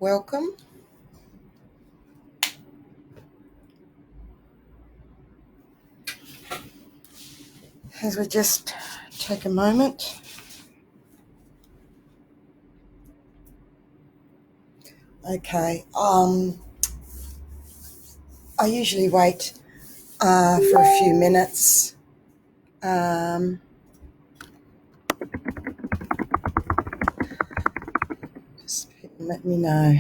welcome. As we just take a moment. Okay, I usually wait for a few minutes. Just let me know.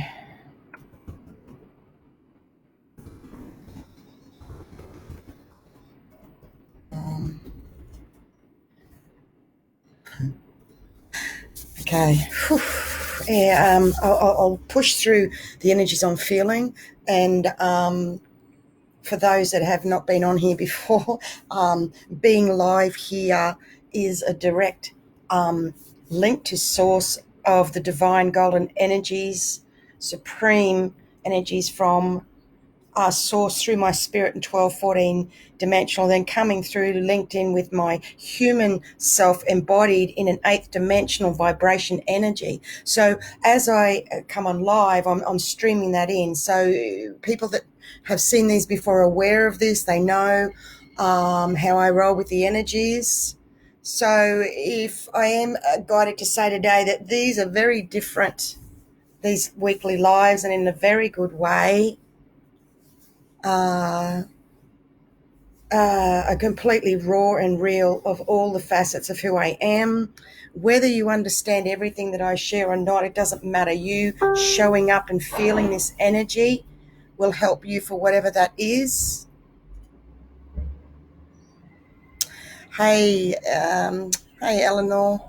Okay. Whew. Yeah, I'll push through the energies I'm feeling, and for those that have not been on here before, being live here is a direct link to source of the divine golden energies, supreme energies from source through my spirit in 1214 dimensional, then coming through linked in with my human self embodied in an 8th dimensional vibration energy. So as I come on live, I'm streaming that in. So people that have seen these before are aware of this. They know how I roll with the energies. So if I am guided to say today that these are very different, these weekly lives, and in a very good way, are completely raw and real of all the facets of who I am. Whether you understand everything that I share or not, it doesn't matter. You showing up and feeling this energy will help you for whatever that is. Hey, hey, Eleanor,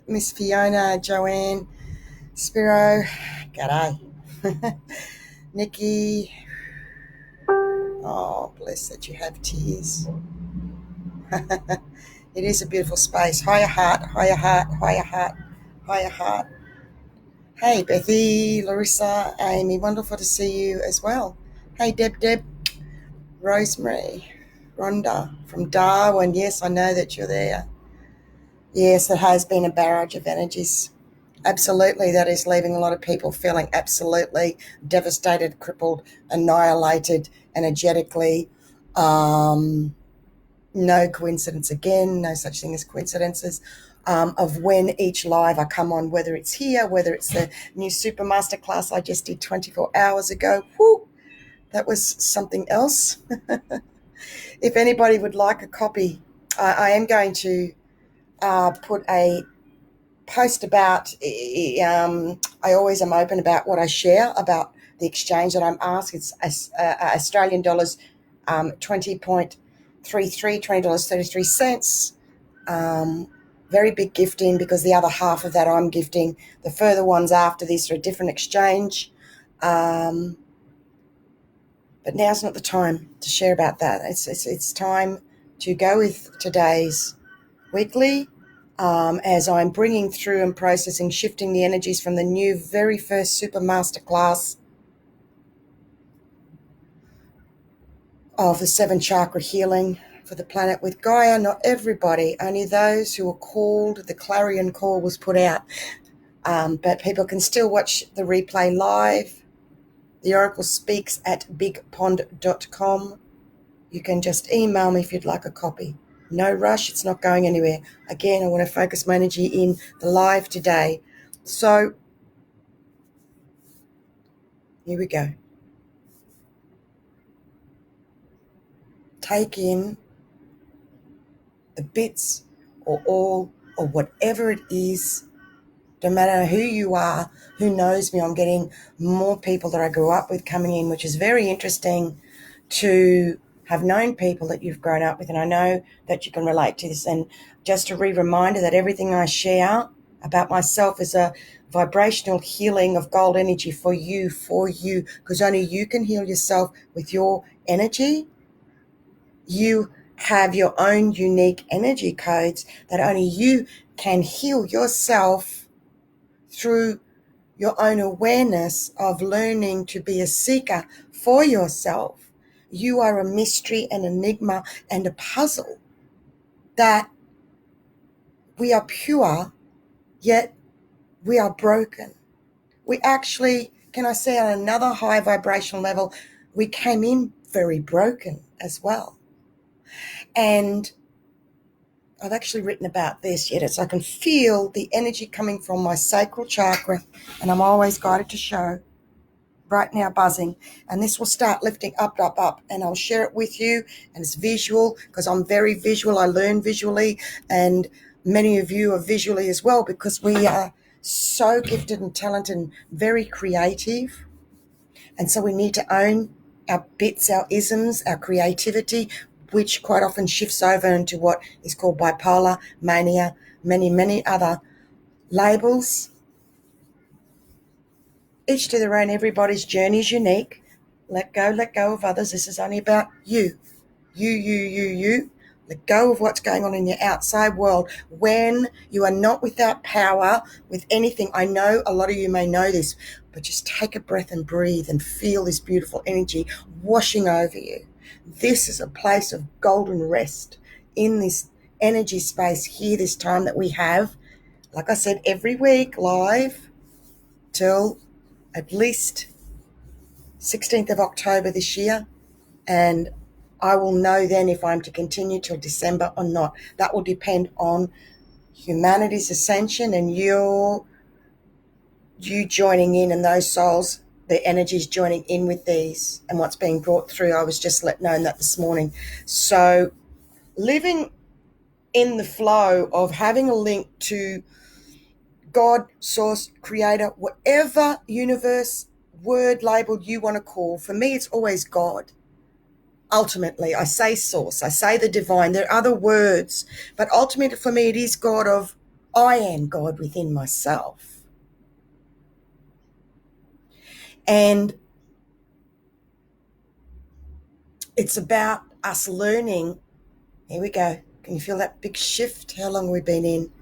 Miss Fiona, Joanne, Spiro, g'day. Nikki, oh, bless that you have tears. It is a beautiful space. Higher heart, higher heart, higher heart, higher heart. Hey, Bethy, Larissa, Amy, wonderful to see you as well. Hey, Deb, Rosemary, Rhonda from Darwin. Yes, I know that you're there. Yes, it has been a barrage of energies. Absolutely, that is leaving a lot of people feeling absolutely devastated, crippled, annihilated, energetically. No coincidence again, no such thing as coincidences, of when each live I come on, whether it's here, whether it's the new Super Masterclass I just did 24 hours ago. Whoo, that was something else. If anybody would like a copy, I am going to put a post about, I always am open about what I share about the exchange that I'm asked. It's Australian dollars 20.33, $20.33. Very big gifting, because the other half of that I'm gifting. The further ones after this are a different exchange. But now's not the time to share about that. It's time to go with today's weekly, as I'm bringing through and processing, shifting the energies from the new very first Super Masterclass of the 7 chakra healing for the planet with Gaia. Not everybody, only those who were called. The clarion call was put out, but people can still watch the replay live. The Oracle speaks at bigpond.com. You can just email me if you'd like a copy. No rush, it's not going anywhere. Again, I want to focus my energy in the live today. So here we go. Take in the bits or all or whatever it is. No matter who you are, who knows me, I'm getting more people that I grew up with coming in, which is very interesting to have known people that you've grown up with, and I know that you can relate to this. And just a reminder that everything I share about myself is a vibrational healing of gold energy for you, because only you can heal yourself with your energy. You have your own unique energy codes that only you can heal yourself through your own awareness of learning to be a seeker for yourself. You are a mystery, an enigma, and a puzzle, that we are pure, yet we are broken. We actually can I say on another high vibrational level, we came in very broken as well. And I've actually written about this yet. It's I can feel the energy coming from my sacral chakra, and I'm always guided to show right now buzzing, and this will start lifting up, up, up, and I'll share it with you. And it's visual because I'm very visual. I learn visually, and many of you are visually as well, because we are so gifted and talented and very creative. And so we need to own our bits, our isms, our creativity, which quite often shifts over into what is called bipolar, mania, many other labels. Each to their own. Everybody's journey is unique. Let go of others. This is only about you. You. Let go of what's going on in your outside world. When you are not without power with anything, I know a lot of you may know this, but just take a breath and breathe and feel this beautiful energy washing over you. This is a place of golden rest in this energy space here, this time that we have. Like I said, every week live till at least 16th of October this year, and I will know then if I'm to continue till December or not. That will depend on humanity's ascension and you joining in, and those souls, the energies joining in with these and what's being brought through. I was just let known that this morning. So living in the flow of having a link to God, source, creator, whatever universe word labeled you want to call. For me, it's always God. Ultimately, I say source, I say the divine. There are other words, but ultimately for me, it is God of I am God within myself. And it's about us learning. Here we go. Can you feel that big shift? How long have we been in?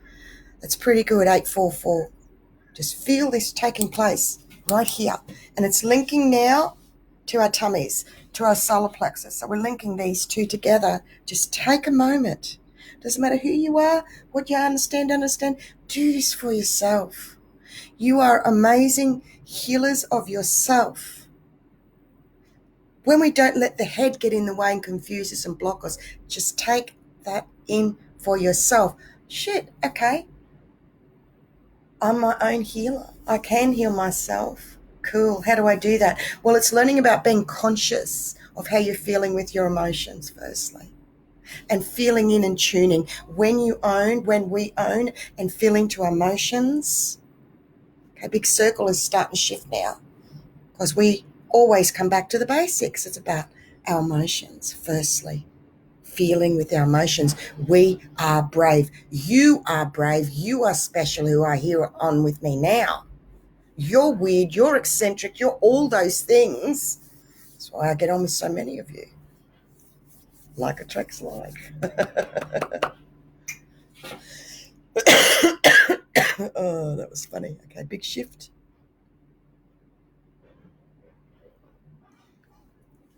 That's pretty good, 844. Just feel this taking place right here. And it's linking now to our tummies, to our solar plexus. So we're linking these two together. Just take a moment. Doesn't matter who you are, what you understand. Do this for yourself. You are amazing healers of yourself. When we don't let the head get in the way and confuse us and block us, just take that in for yourself. Shit, okay. I'm my own healer. I can heal myself. Cool. How do I do that? Well, it's learning about being conscious of how you're feeling with your emotions, firstly, and feeling in and tuning. When we own and feel into our emotions, okay, big circle is starting to shift now, because we always come back to the basics. It's about our emotions, firstly. Feeling with our emotions. We are brave. You are brave. You are special who are here on with me now. You're weird. You're eccentric. You're all those things. That's why I get on with so many of you. Like attracts like. Oh, that was funny. Okay, big shift.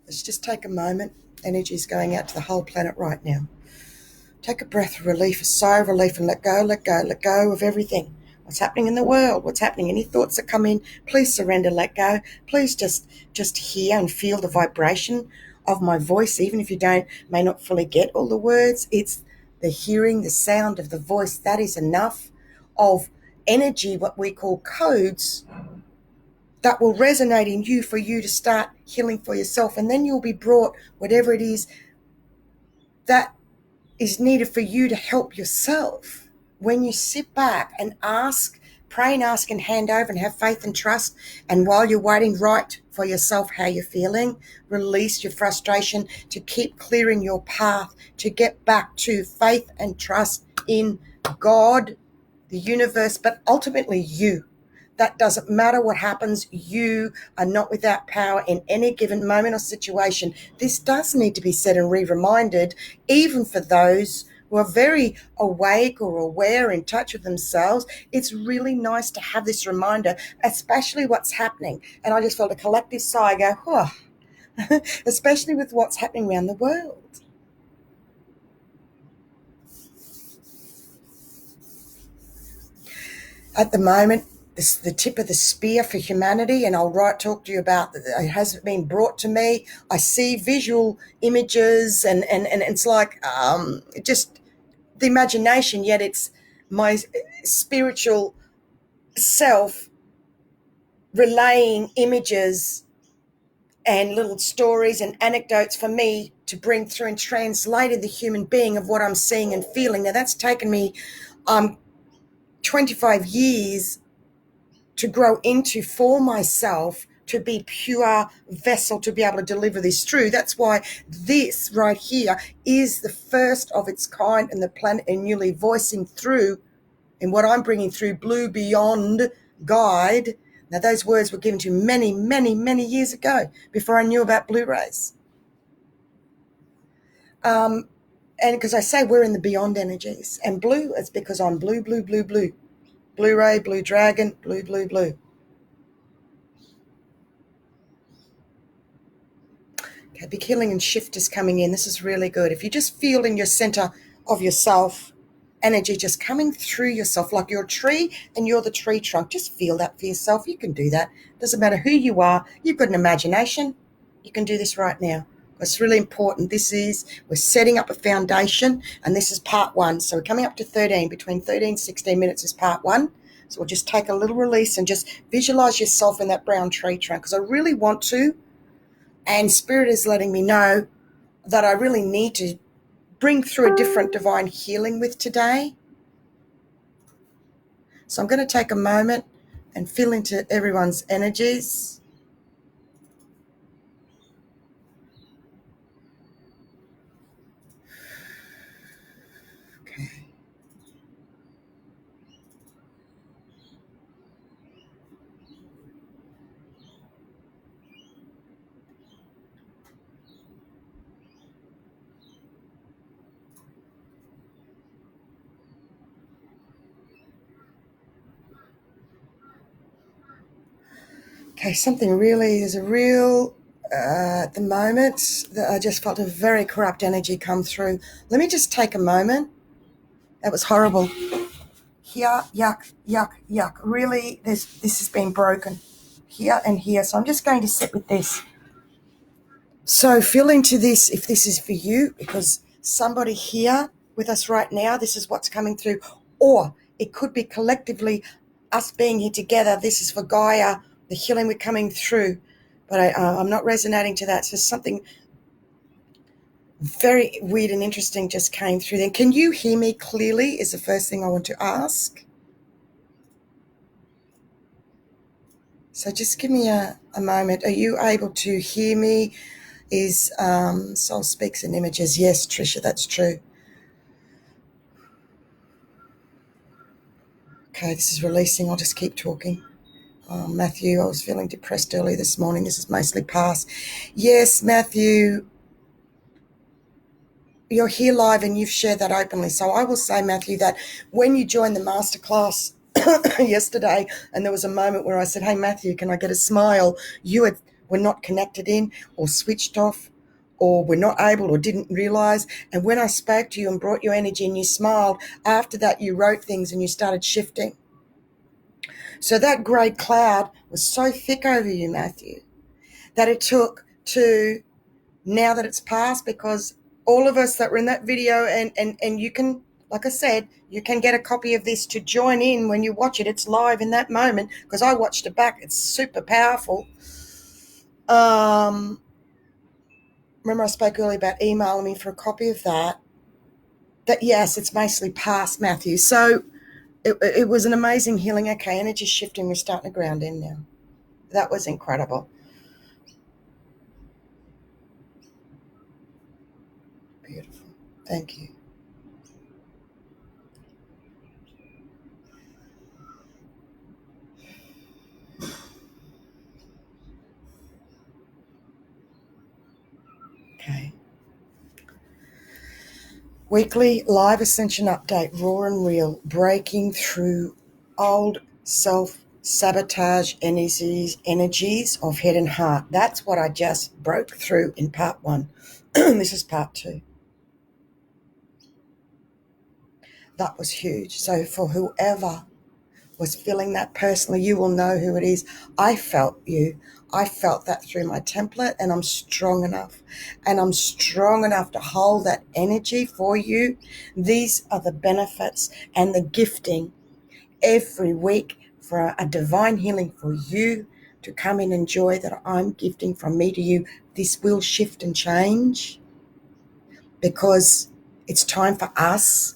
Let's just take a moment. Energy is going out to the whole planet right now. Take a breath of relief, a sigh of relief, and let go of everything. What's happening in the world? What's happening? Any thoughts that come in, please surrender, let go. Please just hear and feel the vibration of my voice, even if you may not fully get all the words. It's the hearing, the sound of the voice. That is enough of energy, what we call codes, that will resonate in you for you to start healing for yourself. And then you'll be brought whatever it is that is needed for you to help yourself. When you sit back and pray and ask and hand over and have faith and trust, and while you're waiting, write for yourself how you're feeling, release your frustration to keep clearing your path to get back to faith and trust in God, the universe, but ultimately you. That doesn't matter what happens. You are not without power in any given moment or situation. This does need to be said and reminded, even for those who are very awake or aware, in touch with themselves. It's really nice to have this reminder, especially what's happening. And I just felt a collective sigh go, oh, especially with what's happening around the world. At the moment, the tip of the spear for humanity, and I'll talk to you about it hasn't been brought to me. I see visual images, and it's like just the imagination, yet it's my spiritual self relaying images and little stories and anecdotes for me to bring through and translate the human being of what I'm seeing and feeling. Now, that's taken me 25 years to grow into for myself, to be pure vessel to be able to deliver this through. That's why this right here is the first of its kind in the planet, and newly voicing through in what I'm bringing through Blue Beyond Guide. Now, those words were given to many, many, many years ago, before I knew about Blu-rays. And because I say we're in the beyond energies, and blue is because I'm blue, blue, blue, blue. Blu-ray, blue dragon, blue, blue, blue. Okay, big healing and shift is coming in. This is really good. If you just feel in your center of yourself, energy just coming through yourself like you're a tree and you're the tree trunk. Just feel that for yourself. You can do that. Doesn't matter who you are. You've got an imagination. You can do this right now. It's really important. We're setting up a foundation, and this is part 1. So we're coming up to 13. Between 13 and 16 minutes is part 1. So we'll just take a little release and just visualize yourself in that brown tree trunk, because I really want to, and Spirit is letting me know that I really need to bring through a different divine healing with today. So I'm going to take a moment and feel into everyone's energies. Okay. Okay, there's a real, at the moment, that I just felt a very corrupt energy come through. Let me just take a moment. That was horrible. Here, yuck, yuck, yuck. Really, this has been broken. Here and here. So I'm just going to sit with this. So feel into this if this is for you, because somebody here with us right now, this is what's coming through. Or it could be collectively us being here together. This is for Gaia, the healing we're coming through. But I'm not resonating to that. So something very weird and interesting just came through then. Can you hear me clearly is the first thing I want to ask. So just give me a moment. Are you able to hear me? Is Soul Speaks in Images. Yes, Tricia, that's true. Okay, this is releasing. I'll just keep talking. Matthew, I was feeling depressed early this morning. This is mostly past. Yes, Matthew, you're here live and you've shared that openly. So I will say, Matthew, that when you joined the masterclass yesterday, and there was a moment where I said, hey, Matthew, can I get a smile? You were not connected in or switched off, or were not able or didn't realize. And when I spoke to you and brought your energy and you smiled, after that you wrote things and you started shifting. So that grey cloud was so thick over you, Matthew, that it took to, now that it's passed, because all of us that were in that video, and you can, like I said, you can get a copy of this to join in when you watch it. It's live in that moment, because I watched it back. It's super powerful. Remember I spoke earlier about emailing me for a copy of that. That, yes, it's mostly past, Matthew. So it was an amazing healing. Okay, energy shifting. We're starting to ground in now. That was incredible. Beautiful. Thank you. Okay. Weekly live ascension update, raw and real, breaking through old self-sabotage energies of head and heart. That's what I just broke through in part 1. This is part 2. That was huge. So for whoever was feeling that personally, you will know who it is. I felt you. I felt that through my template, and I'm strong enough. And I'm strong enough to hold that energy for you. These are the benefits and the gifting every week for a divine healing for you to come and enjoy that I'm gifting from me to you. This will shift and change because it's time for us.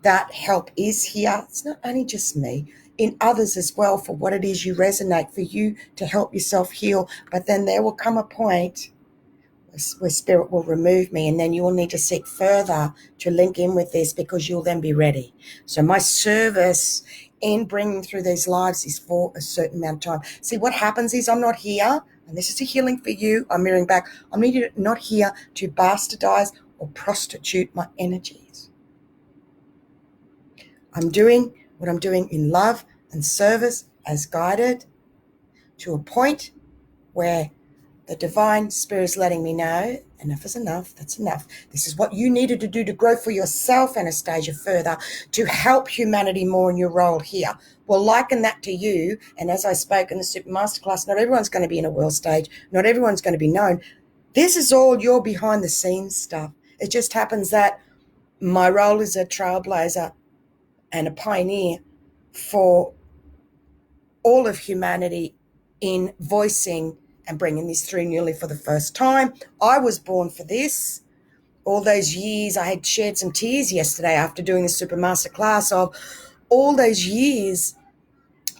That help is here. It's not only just me, in others as well, for what it is you resonate, for you to help yourself heal. But then there will come a point where spirit will remove me, and then you will need to seek further to link in with this, because you'll then be ready. So my service in bringing through these lives is for a certain amount of time. See, what happens is I'm not here, and this is a healing for you. I'm mirroring back. I'm not here to bastardize or prostitute my energies. I'm doing what I'm doing in love and service as guided to a point where the divine spirit is letting me know enough is enough. That's enough. This is what you needed to do to grow for yourself, Anastasia, further to help humanity more in your role here. Well, liken that to you. And as I spoke in the Super Masterclass, not everyone's going to be in a world stage. Not everyone's going to be known. This is all your behind the scenes stuff. It just happens that my role is a trailblazer and a pioneer for all of humanity in voicing and bringing this through nearly for the first time. I was born for this. All those years, I had shared some tears yesterday after doing the Super Master class of all those years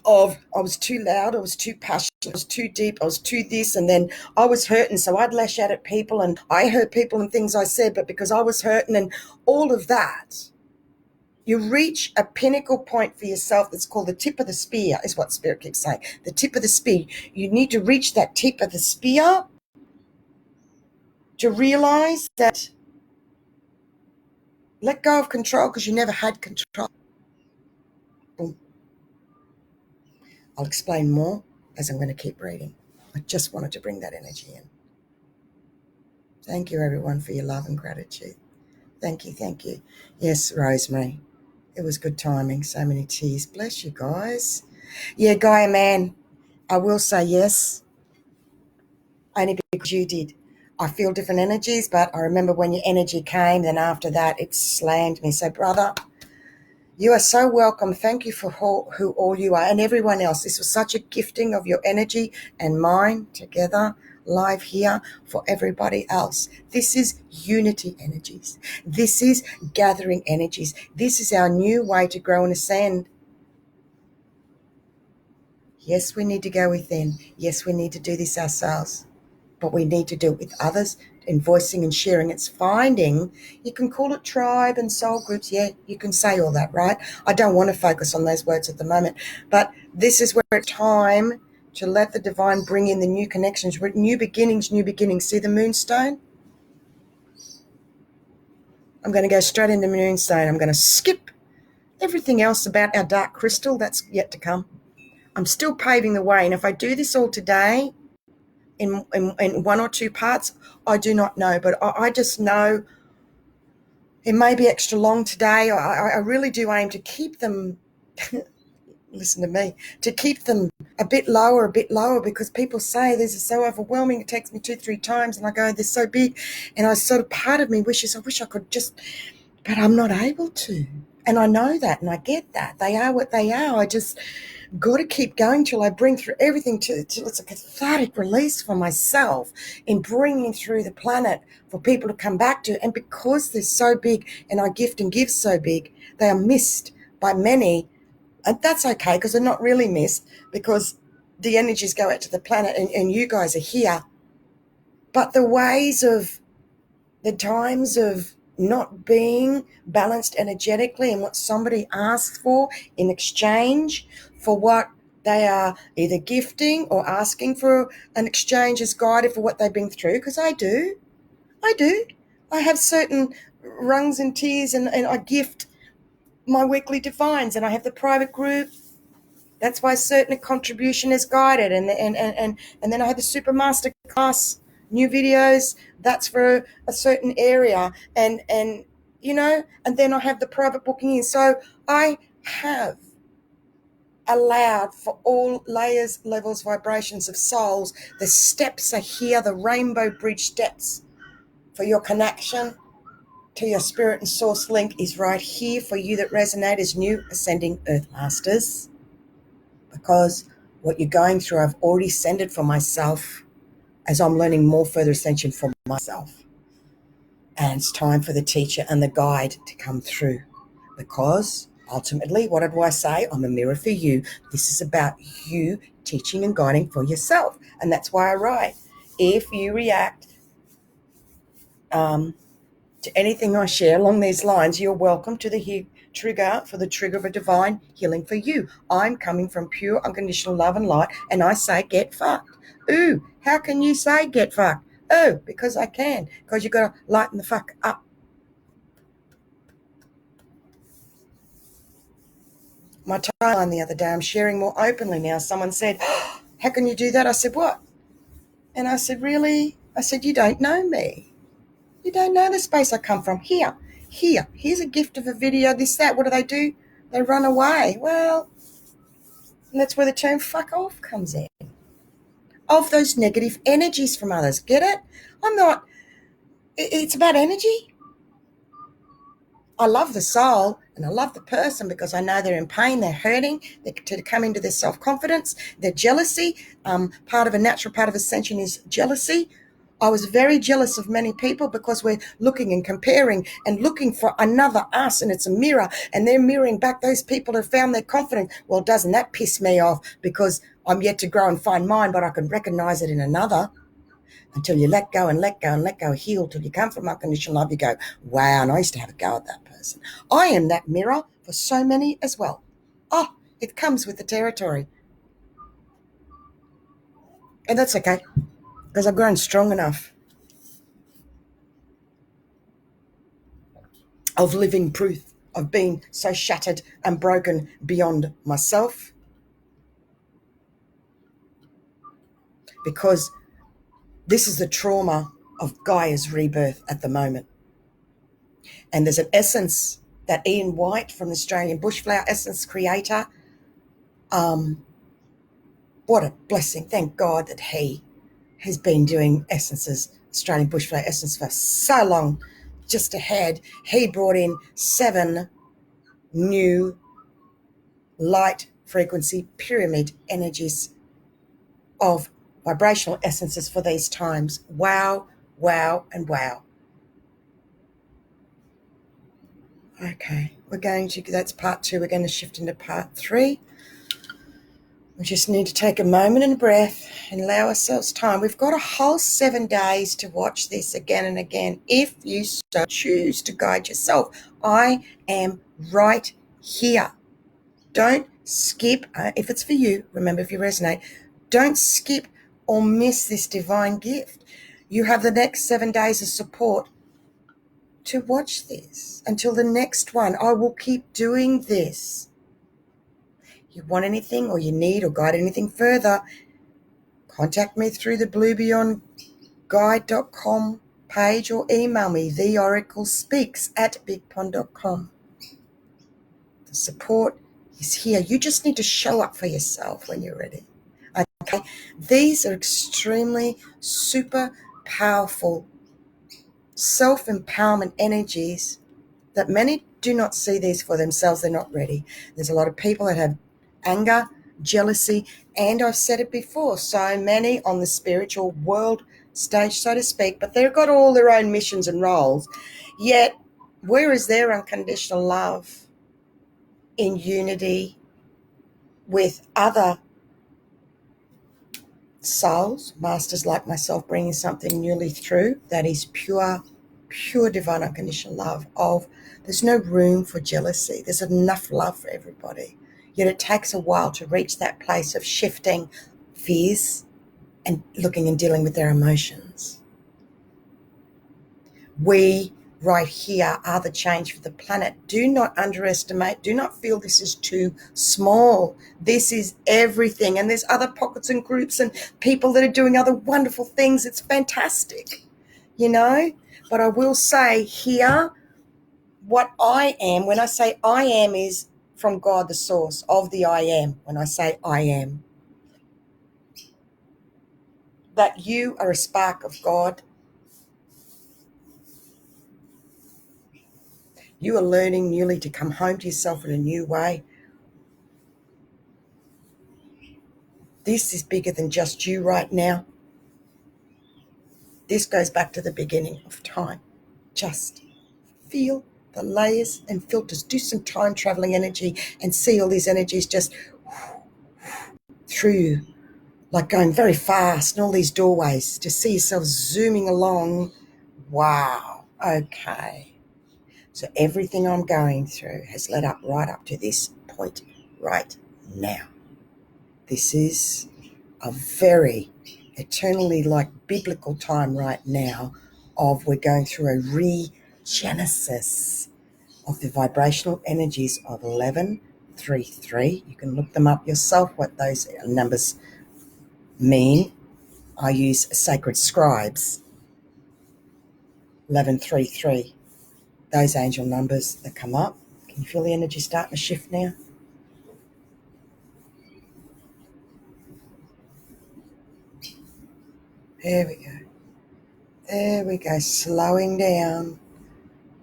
of I was too loud, I was too passionate, I was too deep, I was too this, and then I was hurting, so I'd lash out at people, and I hurt people and things I said, but because I was hurting and all of that. You reach a pinnacle point for yourself that's called the tip of the spear, is what Spirit keeps saying. The tip of the spear. You need to reach that tip of the spear to realize that let go of control, because you never had control. Boom. I'll explain more as I'm going to keep reading. I just wanted to bring that energy in. Thank you, everyone, for your love and gratitude. Thank you, thank you. Yes, Rosemary. It was good timing. So many tears. Bless you guys. Yeah, Gaia, man, I will say yes. Only because you did. I feel different energies, but I remember when your energy came, then after that it slammed me. So, brother, you are so welcome. Thank you for who all you are, and everyone else. This was such a gifting of your energy and mine together live here for everybody else. This is unity energies. This is gathering energies. This is our new way to grow and ascend. Yes, we need to go within. Yes, we need to do this ourselves. But we need to do it with others in voicing and sharing. It's finding, you can call it tribe and soul groups. Yeah, you can say all that, right? I don't want to focus on those words at the moment. But this is where it's time to let the divine bring in the new connections, new beginnings, new beginnings. See the Moonstone? I'm going to go straight into Moonstone. I'm going to skip everything else about our dark crystal. That's yet to come. I'm still paving the way. And if I do this all today, in one or two parts, I do not know, but I just know it may be extra long today. I really do aim to keep them, listen to me, to keep them a bit lower, because people say this is so overwhelming. It takes me 2-3 times, and I go, they're so big. And I sort of, part of me wishes, I wish I could just, but I'm not able to. And I know that, and I get that. They are what they are. I just got to keep going till I bring through everything till it's a cathartic release for myself in bringing through the planet for people to come back to. And because they're so big and I gift and give so big, they are missed by many. And that's okay, because they're not really missed, because the energies go out to the planet and you guys are here. But the ways of the times of not being balanced energetically and what somebody asks for in exchange for what they are either gifting or asking for an exchange as guided for what they've been through, because I do. I have certain rungs and tiers, and I gift my weekly divines, and I have the private group. That's why certain contribution is guided, and then I have the super master class, new videos. That's for a certain area, and you know, and then I have the private booking in. So I have allowed for all layers, levels, vibrations of souls. The steps are here, the rainbow bridge steps for your connection to your spirit and source link is right here for you that resonate as new ascending earth masters, because what you're going through I've already sent it for myself as I'm learning more further ascension for myself. And it's time for the teacher and the guide to come through, because ultimately, what do I say? I'm a mirror for you. This is about you teaching and guiding for yourself. And that's why I write. If you react to anything I share along these lines, you're welcome to the trigger for the trigger of a divine healing for you. I'm coming from pure unconditional love and light, and I say get fucked. Ooh, how can you say get fucked? Oh, because I can, because you've got to lighten the fuck up. My timeline the other day, I'm sharing more openly now. Someone said, oh, how can you do that? I said, what? And I said, really? I said, you don't know me. You don't know the space I come from. Here's a gift of a video, this, that. What do? They run away. Well, and that's where the term fuck off comes in. Of those negative energies from others. Get it? It's about energy. I love the soul and I love the person because I know they're in pain, they're hurting, to come into their self-confidence, their jealousy. Part of a natural part of ascension is jealousy. I was very jealous of many people because we're looking and comparing and looking for another us, and it's a mirror, and they're mirroring back those people who found their confidence. Well, doesn't that piss me off? Because I'm yet to grow and find mine, but I can recognize it in another. Until you let go and let go and let go, heal, till you come from unconditional love, you go, wow, and I used to have a go at that person. I am that mirror for so many as well. Oh, it comes with the territory. And that's okay, because I've grown strong enough of living proof of being so shattered and broken beyond myself, because this is the trauma of Gaia's rebirth at the moment. And there's an essence that Ian White from the Australian Bushflower Essence creator, what a blessing. Thank God that he has been doing essences, Australian Bushflower Essence, for so long, just ahead. He brought in 7 new light frequency pyramid energies of vibrational essences for these times. Wow, wow, and wow. Okay, that's part 2. We're going to shift into part 3. We just need to take a moment and a breath and allow ourselves time. We've got a whole 7 days to watch this again and again if you so choose to guide yourself. I am right here. Don't skip. If it's for you, remember, if you resonate, don't skip or miss this divine gift. You have the next 7 days of support to watch this until the next one. I will keep doing this. You want anything or you need or guide anything further, contact me through the bluebeyondguide.com page or email me, theoraclespeaks@bigpond.com. The support is here. You just need to show up for yourself when you're ready. Okay? These are extremely super powerful self-empowerment energies that many do not see these for themselves. They're not ready. There's a lot of people that have anger, jealousy, and I've said it before, so many on the spiritual world stage, so to speak, but they've got all their own missions and roles. Yet, where is their unconditional love in unity with other souls, masters like myself, bringing something newly through that is pure divine unconditional love? There's no room for jealousy. There's enough love for everybody. Yet it takes a while to reach that place of shifting fears and looking and dealing with their emotions. We right here are the change for the planet. Do not underestimate. Do not feel this is too small. This is everything. And there's other pockets and groups and people that are doing other wonderful things. It's fantastic, But I will say here, what I am, when I say I am, is from God, the source of the I am, when I say I am, that you are a spark of God. You are learning newly to come home to yourself in a new way. This is bigger than just you right now. This goes back to the beginning of time. Just feel the layers and filters. Do some time traveling energy and see all these energies just through you, like going very fast, and all these doorways. Just see yourself zooming along. Wow. Okay. So everything I'm going through has led up right up to this point right now. This is a very eternally like biblical time right now of we're going through a regenesis of the vibrational energies of 1133. You can look them up yourself, what those numbers mean. I use sacred scribes, 1133. Those angel numbers that come up. Can you feel the energy starting to shift now? There we go. There we go. Slowing down.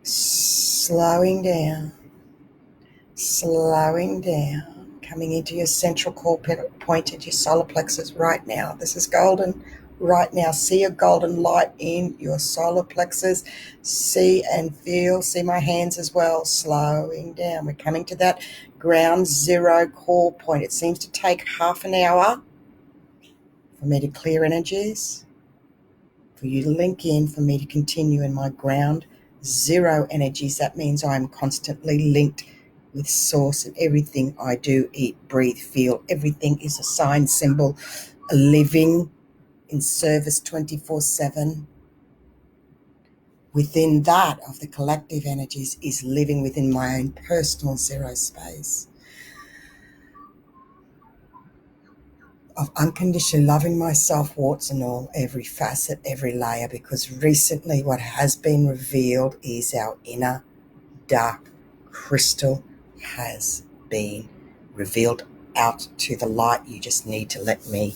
Slowing down. Slowing down. Coming into your central core point at your solar plexus right now. This is golden. Right now, see a golden light in your solar plexus. See and feel. See my hands as well. Slowing down. We're coming to that ground zero core point. It seems to take half an hour for me to clear energies, for you to link in, for me to continue in my ground zero energies. That means I'm constantly linked with source, and everything I do, eat, breathe, feel, everything is a sign, symbol, living in service 24/7. Within that of the collective energies is living within my own personal zero space of unconditionally loving myself, warts and all, every facet, every layer, because recently what has been revealed is our inner dark crystal has been revealed out to the light. You just need to let me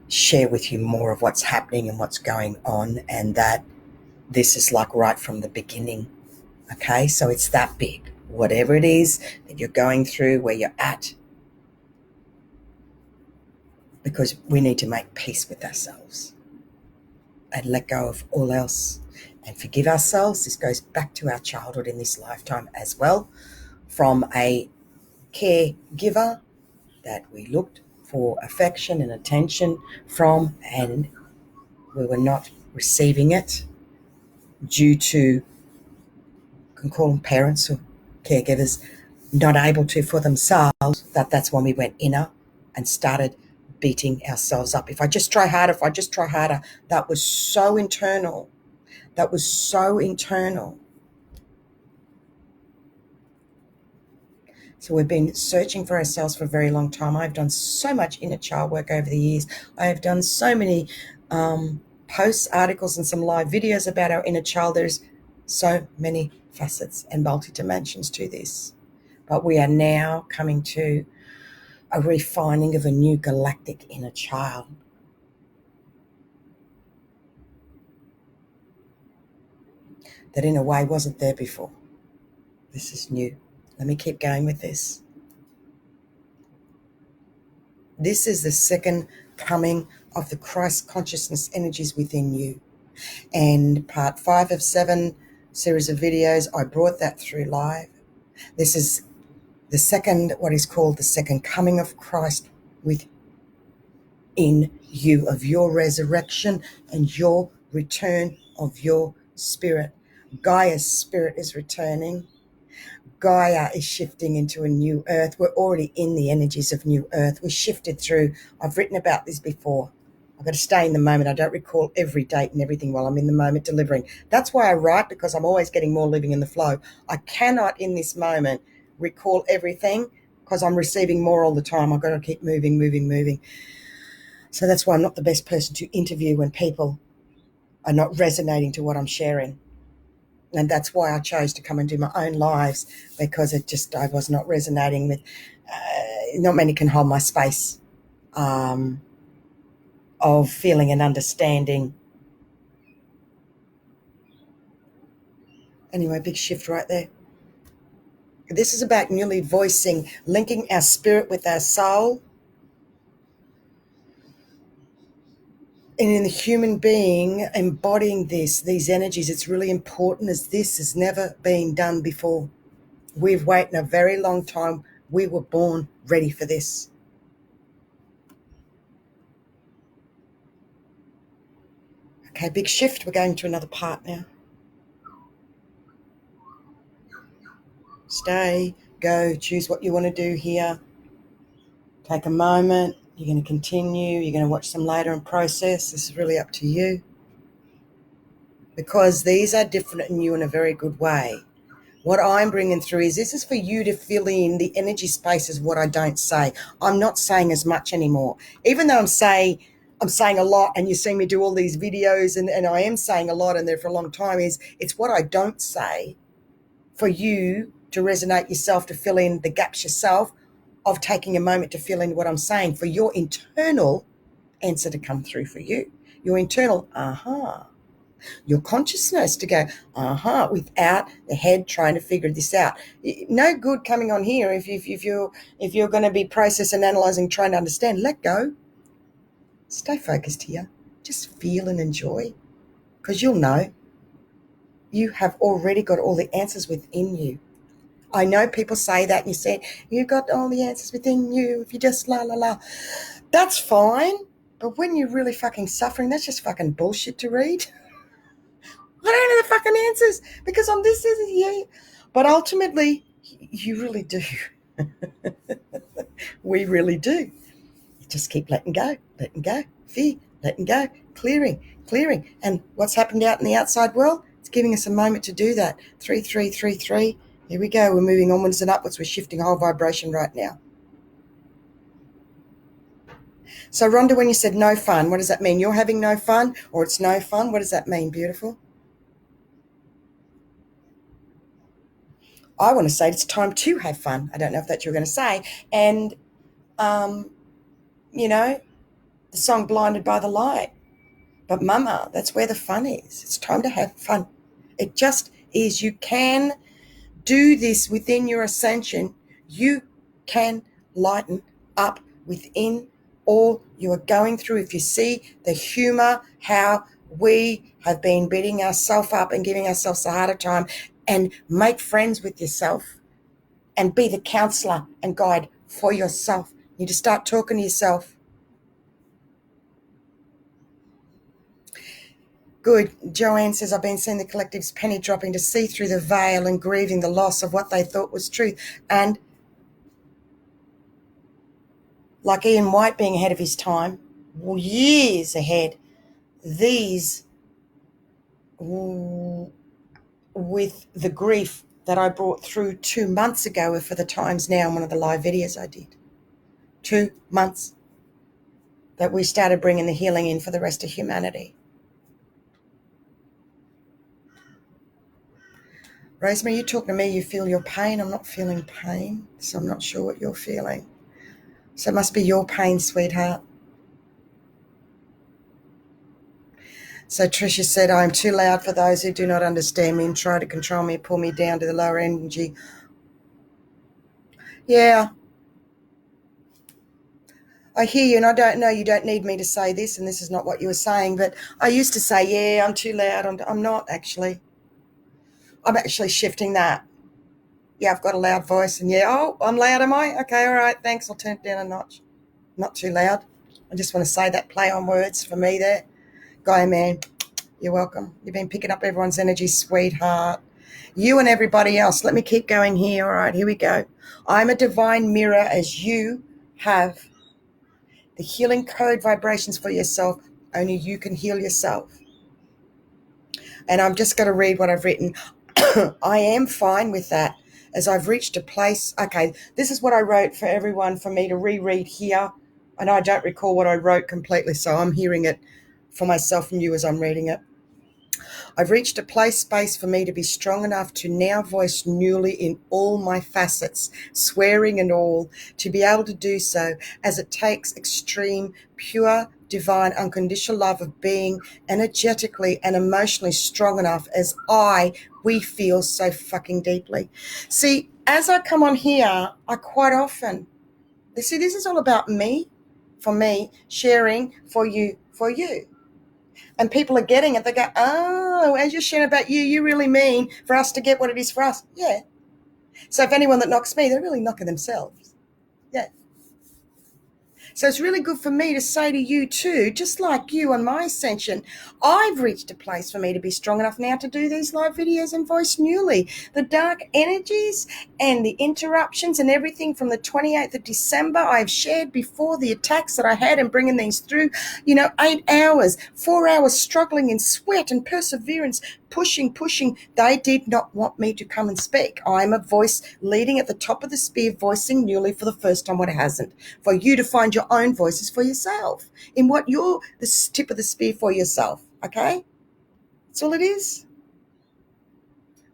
share with you more of what's happening and what's going on, and that this is like right from the beginning. Okay, so it's that big. Whatever it is that you're going through, where you're at, because we need to make peace with ourselves and let go of all else and forgive ourselves. This goes back to our childhood in this lifetime as well, from a caregiver that we looked for affection and attention from, and we were not receiving it due to, can call them parents or caregivers, not able to for themselves. That's when we went inner and started beating ourselves up. If I just try harder, if I just try harder, that was so internal. That was so internal. So we've been searching for ourselves for a very long time. I've done so much inner child work over the years. I have done so many posts, articles, and some live videos about our inner child. There's so many facets and multi-dimensions to this. But we are now coming to a refining of a new galactic inner child. That in a way wasn't there before. This is new. Let me keep going with this. This is the second coming of the Christ consciousness energies within you. And part 5 of 7 series of videos, I brought that through live. This is the second, what is called the second coming of Christ within you, of your resurrection and your return of your spirit. Gaia's spirit is returning. Gaia is shifting into a new earth. We're already in the energies of new earth. We shifted through. I've written about this before. I've got to stay in the moment. I don't recall every date and everything while I'm in the moment delivering. That's why I write, because I'm always getting more living in the flow. I cannot in this moment recall everything because I'm receiving more all the time. I've got to keep moving. So that's why I'm not the best person to interview when people are not resonating to what I'm sharing. And that's why I chose to come and do my own lives, because I was not resonating with, not many can hold my space of feeling and understanding. Anyway, big shift right there. This is about newly voicing, linking our spirit with our soul. And in the human being, embodying these energies, it's really important, as this has never been done before. We've waited a very long time. We were born ready for this. Okay, big shift. We're going to another part now. Stay, go, choose what you want to do here. Take a moment. You're going to continue. You're going to watch them later and process. This is really up to you, because these are different and you in a very good way. What I'm bringing through is this is for you to fill in the energy spaces, what I don't say. I'm not saying as much anymore. Even though I'm saying a lot, and you see me do all these videos, and I am saying a lot and there for a long time, it's what I don't say for you to resonate yourself, to fill in the gaps yourself, of taking a moment to fill in what I'm saying, for your internal answer to come through for you. Your internal, your consciousness to go, without the head trying to figure this out. No good coming on here if you're going to be processing, analysing, trying to understand. Let go. Stay focused here. Just feel and enjoy, because you'll know. You have already got all the answers within you. I know people say that, and you say, you got all the answers within you if you just la la la. That's fine, but when you're really fucking suffering, that's just fucking bullshit to read. I don't know the fucking answers because I'm this, yeah. But ultimately, you really do. We really do. You just keep letting go, fear, letting go, clearing. And what's happened out in the outside world, it's giving us a moment to do that. 3333. Here we go. We're moving onwards and upwards. We're shifting whole vibration right now. So, Rhonda, when you said no fun, what does that mean? You're having no fun, or it's no fun? What does that mean, beautiful? I want to say it's time to have fun. I don't know if that's what you're going to say. And, the song Blinded by the Light. But, Mama, that's where the fun is. It's time to have fun. It just is. You can do this within your ascension. You can lighten up within all you are going through. If you see the humour, how we have been beating ourselves up and giving ourselves a harder time, and make friends with yourself and be the counsellor and guide for yourself. You need to start talking to yourself. Good. Joanne says, I've been seeing the collective's penny dropping to see through the veil and grieving the loss of what they thought was truth. And like Ian White being ahead of his time, years ahead, these, with the grief that I brought through 2 months ago, are for the times now in one of the live videos I did. 2 months that we started bringing the healing in for the rest of humanity. Rosemary, you talk to me, you feel your pain. I'm not feeling pain, so I'm not sure what you're feeling. So it must be your pain, sweetheart. So Tricia said, I'm too loud for those who do not understand me and try to control me, pull me down to the lower energy. Yeah, I hear you, and I don't know, you don't need me to say this, and this is not what you were saying, but I used to say, yeah, I'm too loud. I'm not, actually. I'm actually shifting that. Yeah, I've got a loud voice, and I'm loud, am I? Okay, all right, thanks. I'll turn it down a notch. Not too loud. I just want to say that play on words for me there. Gaia, man, you're welcome. You've been picking up everyone's energy, sweetheart. You and everybody else. Let me keep going here. All right, here we go. I'm a divine mirror, as you have the healing code vibrations for yourself. Only you can heal yourself. And I'm just going to read what I've written. I am fine with that, as I've reached a place. Okay, this is what I wrote for everyone for me to reread here. And I don't recall what I wrote completely, so I'm hearing it for myself and you as I'm reading it. I've reached a space for me to be strong enough to now voice newly in all my facets, swearing and all, to be able to do so, as it takes extreme, pure, divine, unconditional love of being energetically and emotionally strong enough as we feel so fucking deeply. See, as I come on here, I quite often, this is all about me, for me, sharing for you, for you. And people are getting it. They go, oh, as you're sharing about you, you really mean for us to get what it is for us. Yeah. So if anyone that knocks me, they're really knocking themselves. Yeah. So it's really good for me to say to you too, just like you on my ascension, I've reached a place for me to be strong enough now to do these live videos and voice newly. The dark energies and the interruptions and everything from the 28th of December I've shared before, the attacks that I had and bringing these through, 8 hours, 4 hours struggling in sweat and perseverance, pushing. They did not want me to come and speak. I'm a voice leading at the top of the spear, voicing newly for the first time what it hasn't. For you to find your own voices for yourself in what you're the tip of the spear for yourself. Okay? That's all it is.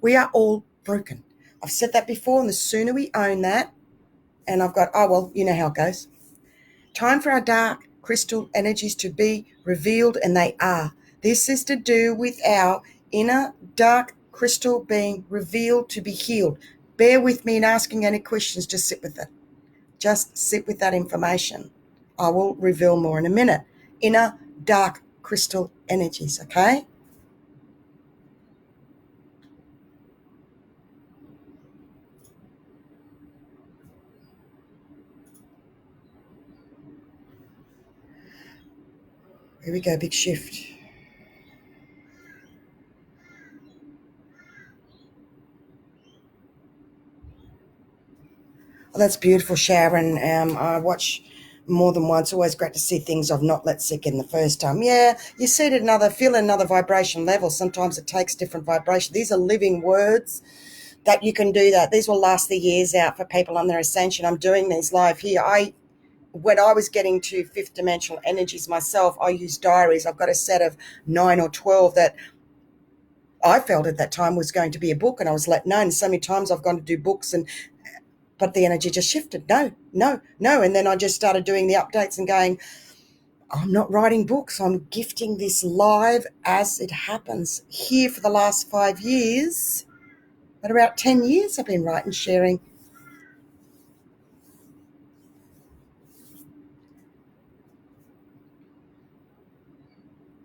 We are all broken. I've said that before, and the sooner we own that, and I've got, oh, well, you know how it goes. Time for our dark crystal energies to be revealed, and they are. This is to do with our inner dark crystal being revealed to be healed. Bear with me in asking any questions. Just sit with it. Just sit with that information. I will reveal more in a minute. Inner dark crystal energies, okay? Here we go, big shift. Oh, that's beautiful, Sharon. I watch more than once. Always great to see things I've not let sick in the first time. Yeah, you see it feel another vibration level. Sometimes it takes different vibration. These are living words that you can do that. These will last the years out for people on their ascension. I'm doing these live here. When I was getting to fifth dimensional energies myself, I used diaries. I've got a set of 9 or 12 that I felt at that time was going to be a book, and I was let know. And so many times I've gone to do books, but the energy just shifted. No. And then I just started doing the updates and going, I'm not writing books. I'm gifting this live as it happens. Here for the last 5 years, but about 10 years I've been writing, sharing.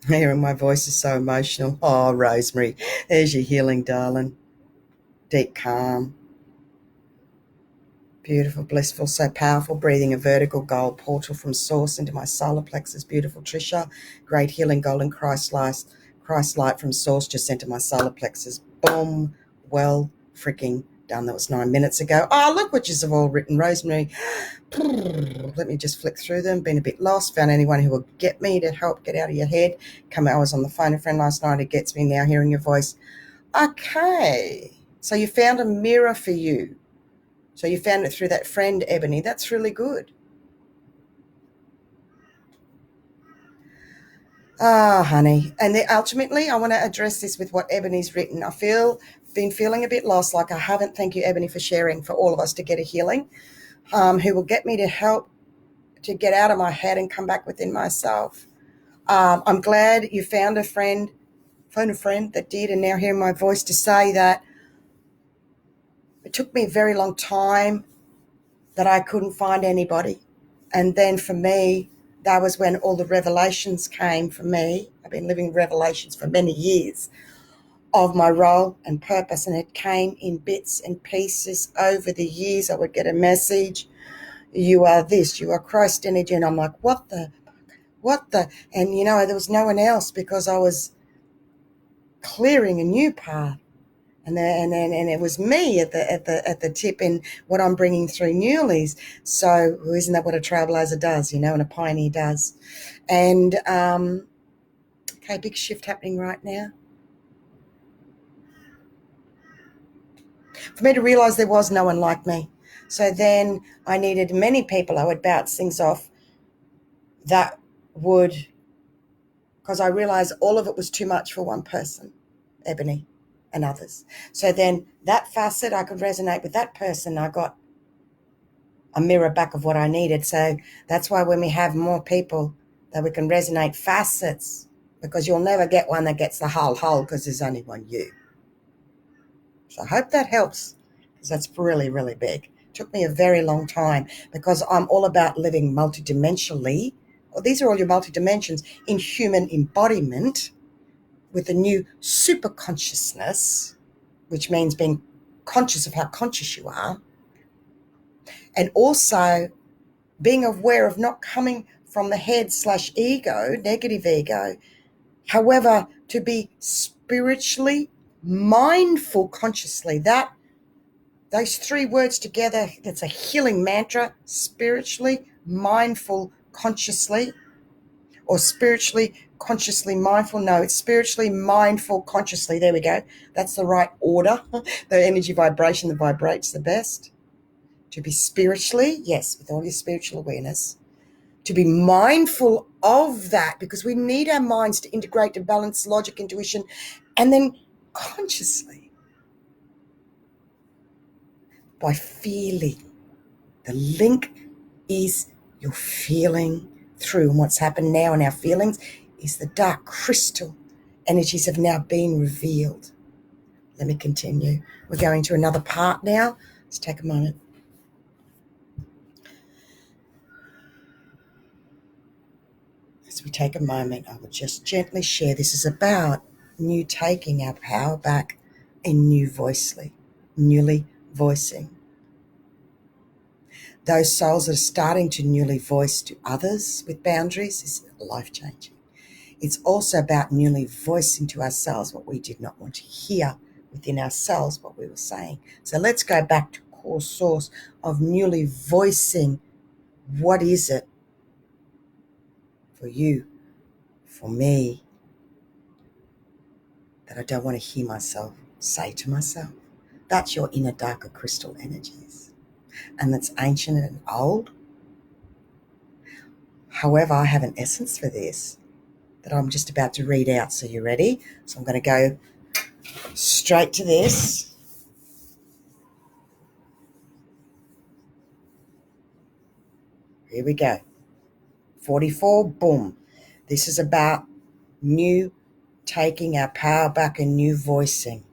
Hearing my voice is so emotional. Oh, Rosemary, there's your healing, darling. Deep calm. Beautiful, blissful, so powerful. Breathing a vertical gold portal from source into my solar plexus. Beautiful, Trisha. Great healing golden Christ light from source just into my solar plexus. Boom. Well freaking done. That was 9 minutes ago. Oh, look what you've all written, Rosemary. Let me just flick through them. Been a bit lost. Found anyone who will get me to help get out of your head. I was on the phone with a friend last night who gets me now hearing your voice. Okay. So you found a mirror for you. So you found it through that friend, Ebony. That's really good. Ah, honey. And ultimately, I want to address this with what Ebony's written. Been feeling a bit lost, like I haven't. Thank you, Ebony, for sharing, for all of us to get a healing, who will get me to help to get out of my head and come back within myself. I'm glad you found a friend that did, and now hearing my voice to say that it took me a very long time that I couldn't find anybody. And then for me, that was when all the revelations came for me. I've been living revelations for many years of my role and purpose, and it came in bits and pieces over the years. I would get a message, you are this, you are Christ energy, and I'm like, what the, and there was no one else, because I was clearing a new path. And it was me at the tip in what I'm bringing through newlies. So isn't that what a trailblazer does, and a pioneer does? And okay, big shift happening right now. For me to realise there was no one like me. So then I needed many people I would bounce things off that would because I realized all of it was too much for one person, Ebony, and others. So then that facet, I could resonate with that person. I got a mirror back of what I needed. So that's why when we have more people that we can resonate facets, because you'll never get one that gets the whole because there's only one you. So I hope that helps, because that's really, really big. It took me a very long time, because I'm all about living multidimensionally. Well, these are all your multidimensions in human embodiment with the new super consciousness, which means being conscious of how conscious you are, and also being aware of not coming from the head/ego, negative ego. However, to be spiritually mindful consciously, those three words together, that's a healing mantra: spiritually mindful consciously, or spiritually consciously mindful. No, it's spiritually mindful consciously. There we go. That's the right order. The energy vibration that vibrates the best. To be spiritually, yes, with all your spiritual awareness. To be mindful of that, because we need our minds to integrate, to balance logic, intuition, and then consciously by feeling. The link is your feeling through. And what's happened now in our feelings is the dark crystal energies have now been revealed. Let me continue. We're going to another part now. Let's take a moment. As we take a moment, I will just gently share. This is about new taking our power back and newly voicing. Those souls that are starting to newly voice to others with boundaries is life-changing. It's also about newly voicing to ourselves what we did not want to hear within ourselves, what we were saying. So let's go back to core source of newly voicing. What is it for you, for me, that I don't want to hear myself say to myself? That's your inner darker crystal energies. And that's ancient and old. However, I have an essence for this that I'm just about to read out. So you ready? So I'm going to go straight to this. Here we go. 44, boom. This is about new taking our power back and new voicing.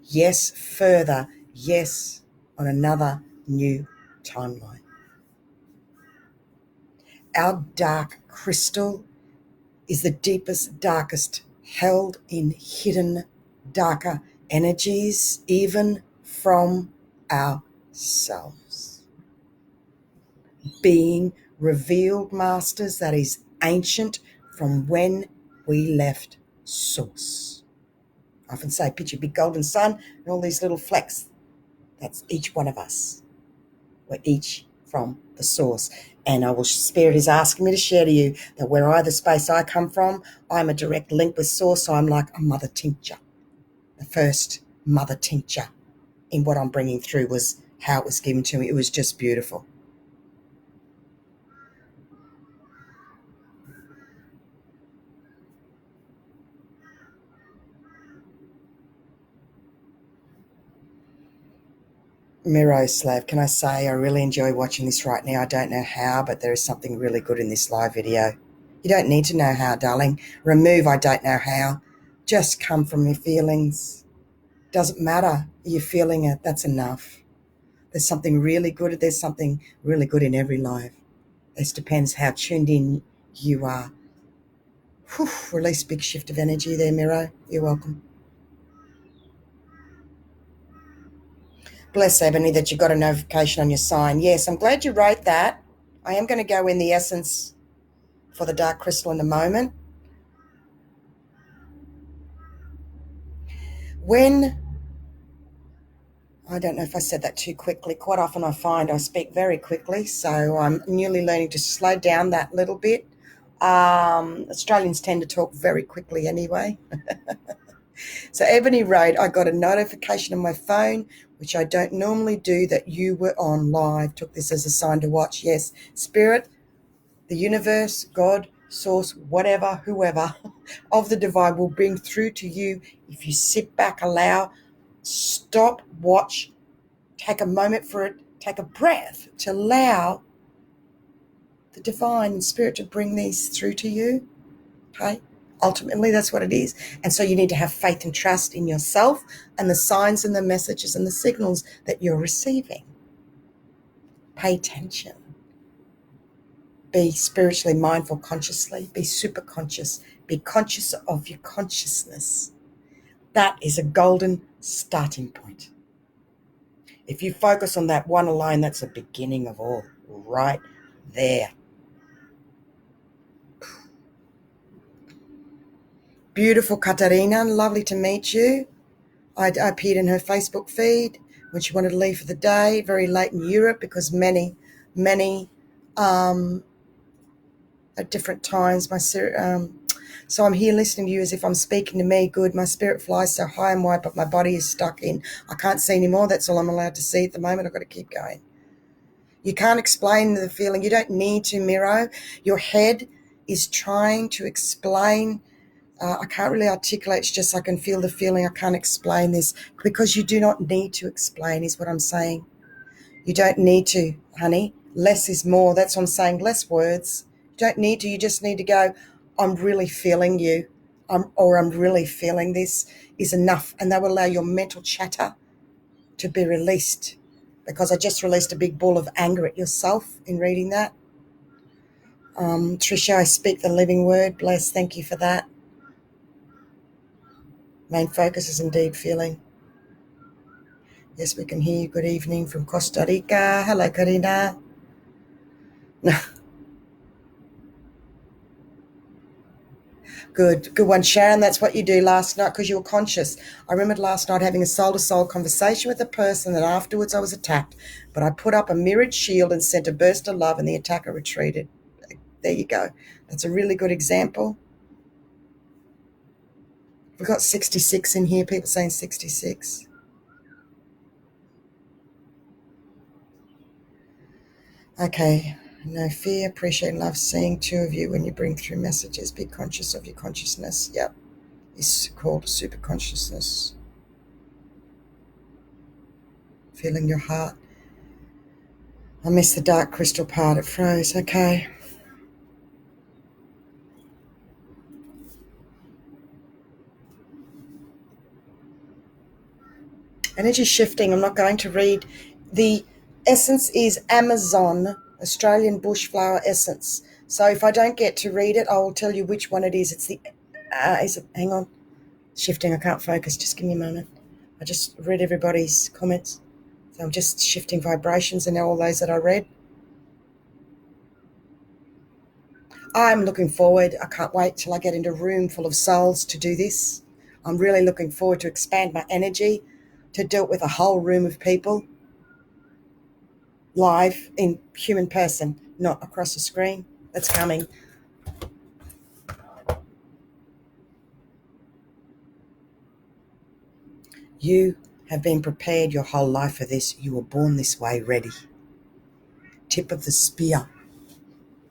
Yes, further. Yes, on another new timeline. Our dark crystal is the deepest, darkest, held in hidden, darker energies, even from ourselves. Being revealed, masters, that is ancient from when we left source. I often say, picture a big golden sun and all these little flecks. That's each one of us. We're each from the source. And Spirit is asking me to share to you that where the space I come from, I'm a direct link with source. So I'm like a mother tincture. The first mother tincture in what I'm bringing through was how it was given to me. It was just beautiful. Miroslav, can I say I really enjoy watching this right now? I don't know how, but there is something really good in this live video. You don't need to know how, darling. Remove I don't know how. Just come from your feelings. Doesn't matter. You're feeling it. That's enough. There's something really good. There's something really good in every life. It depends how tuned in you are. Whew, release big shift of energy there, Miro. You're welcome. Bless, Ebony, that you got a notification on your sign. Yes, I'm glad you wrote that. I am going to go in the essence for the dark crystal in a moment. I don't know if I said that too quickly. Quite often I find I speak very quickly, so I'm newly learning to slow down that little bit. Australians tend to talk very quickly anyway. So Ebony wrote, I got a notification on my phone, which I don't normally do, that you were on live. Took this as a sign to watch. Yes, Spirit, The universe, God, source, whatever, whoever of the divine will bring through to you if you sit back, allow, stop, watch, take a moment for it, take a breath to allow the divine and spirit to bring these through to you. Okay? Ultimately, that's what it is. And so you need to have faith and trust in yourself and the signs and the messages and the signals that you're receiving. Pay attention. Be spiritually mindful consciously. Be super conscious. Be conscious of your consciousness. That is a golden starting point. If you focus on that one alone, that's the beginning of all, right there. Beautiful Katarina, lovely to meet you. I appeared in her Facebook feed when she wanted to leave for the day, very late in Europe, because many at different times. So I'm here listening to you as if I'm speaking to me. Good. My spirit flies so high and wide, but my body is stuck in. I can't see anymore. That's all I'm allowed to see at the moment. I've got to keep going. You can't explain the feeling. You don't need to, Miro. Your head is trying to explain. I can't really articulate. It's just I can feel the feeling. I can't explain this because you do not need to explain is what I'm saying. You don't need to, honey. Less is more. That's what I'm saying. Less words. You don't need to. You just need to go, I'm really feeling you, I'm really feeling this is enough. And that will allow your mental chatter to be released, because I just released a big ball of anger at yourself in reading that. Tricia, I speak the living word. Bless, thank you for that. Main focus is indeed feeling. Yes, we can hear you. Good evening from Costa Rica. Hello, Karina. Good one, Sharon. That's what you do last night because you were conscious. I remembered last night having a soul-to-soul conversation with a person, and afterwards I was attacked. But I put up a mirrored shield and sent a burst of love, and the attacker retreated. There you go. That's a really good example. We've got 66 in here, people saying 66. Okay. No fear, appreciate and love seeing two of you when you bring through messages. Be conscious of your consciousness. Yep. It's called super consciousness. Feeling your heart. I missed the dark crystal part. It froze. Okay. Energy shifting. I'm not going to read. The essence is Amazon, Australian bushflower essence. So if I don't get to read it, I will tell you which one it is. It's the, hang on. Shifting. I can't focus. Just give me a moment. I just read everybody's comments. So I'm just shifting vibrations and all those that I read. I'm looking forward. I can't wait till I get into a room full of souls to do this. I'm really looking forward to expand my energy, to do it with a whole room of people, live in human person, not across the screen. That's coming. You have been prepared your whole life for this. You were born this way, ready. Tip of the spear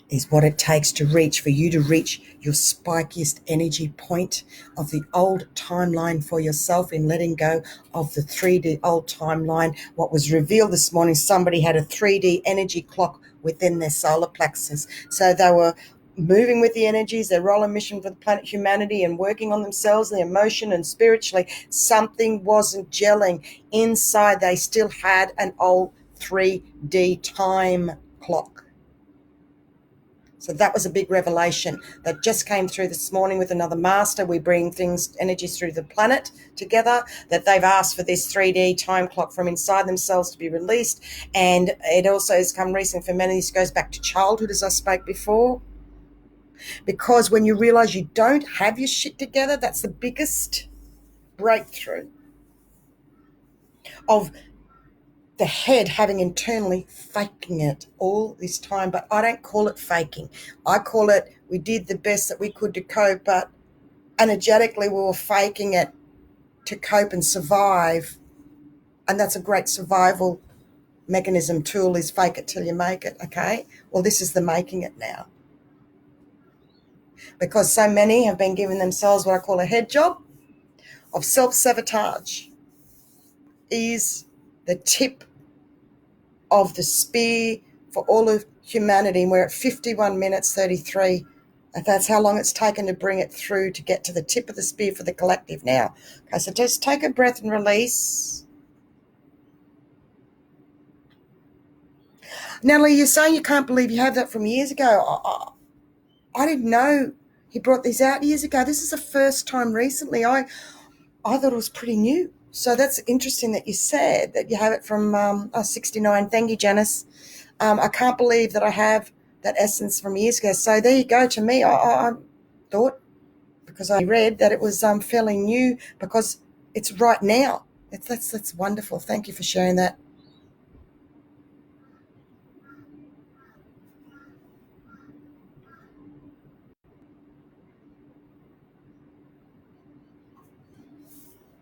is what it takes to reach, for you to reach your spikiest energy point of the old timeline for yourself, in letting go of the 3D old timeline. What was revealed this morning, somebody had a 3D energy clock within their solar plexus. So they were moving with the energies, their role and mission for the planet humanity, and working on themselves, their emotion, and spiritually. Something wasn't gelling inside. They still had an old 3D time clock. So that was a big revelation that just came through this morning with another master. We bring things, energies through the planet together, that they've asked for this 3D time clock from inside themselves to be released. And it also has come recently for many. This goes back to childhood, as I spoke before. Because when you realize you don't have your shit together, that's the biggest breakthrough of the head having internally faking it all this time. But I don't call it faking. I call it, we did the best that we could to cope, but energetically we were faking it to cope and survive. And that's a great survival mechanism tool, is fake it till you make it. Okay, well, this is the making it now. because so many have been giving themselves what I call a head job of self-sabotage. Is the tip of the spear for all of humanity, and we're at 51 minutes 33. That's how long it's taken to bring it through to get to the tip of the spear for the collective now. Okay, so just take a breath and release. Natalie, you're saying you can't believe you have that from years ago. I didn't know he brought these out years ago. This is the first time recently. I thought it was pretty new. So that's interesting that you said that you have it from 69. Thank you, Janice. I can't believe that I have that essence from years ago. So there you go. To me, I thought, because I read that it was fairly new, because it's right now. That's wonderful. Thank you for sharing that.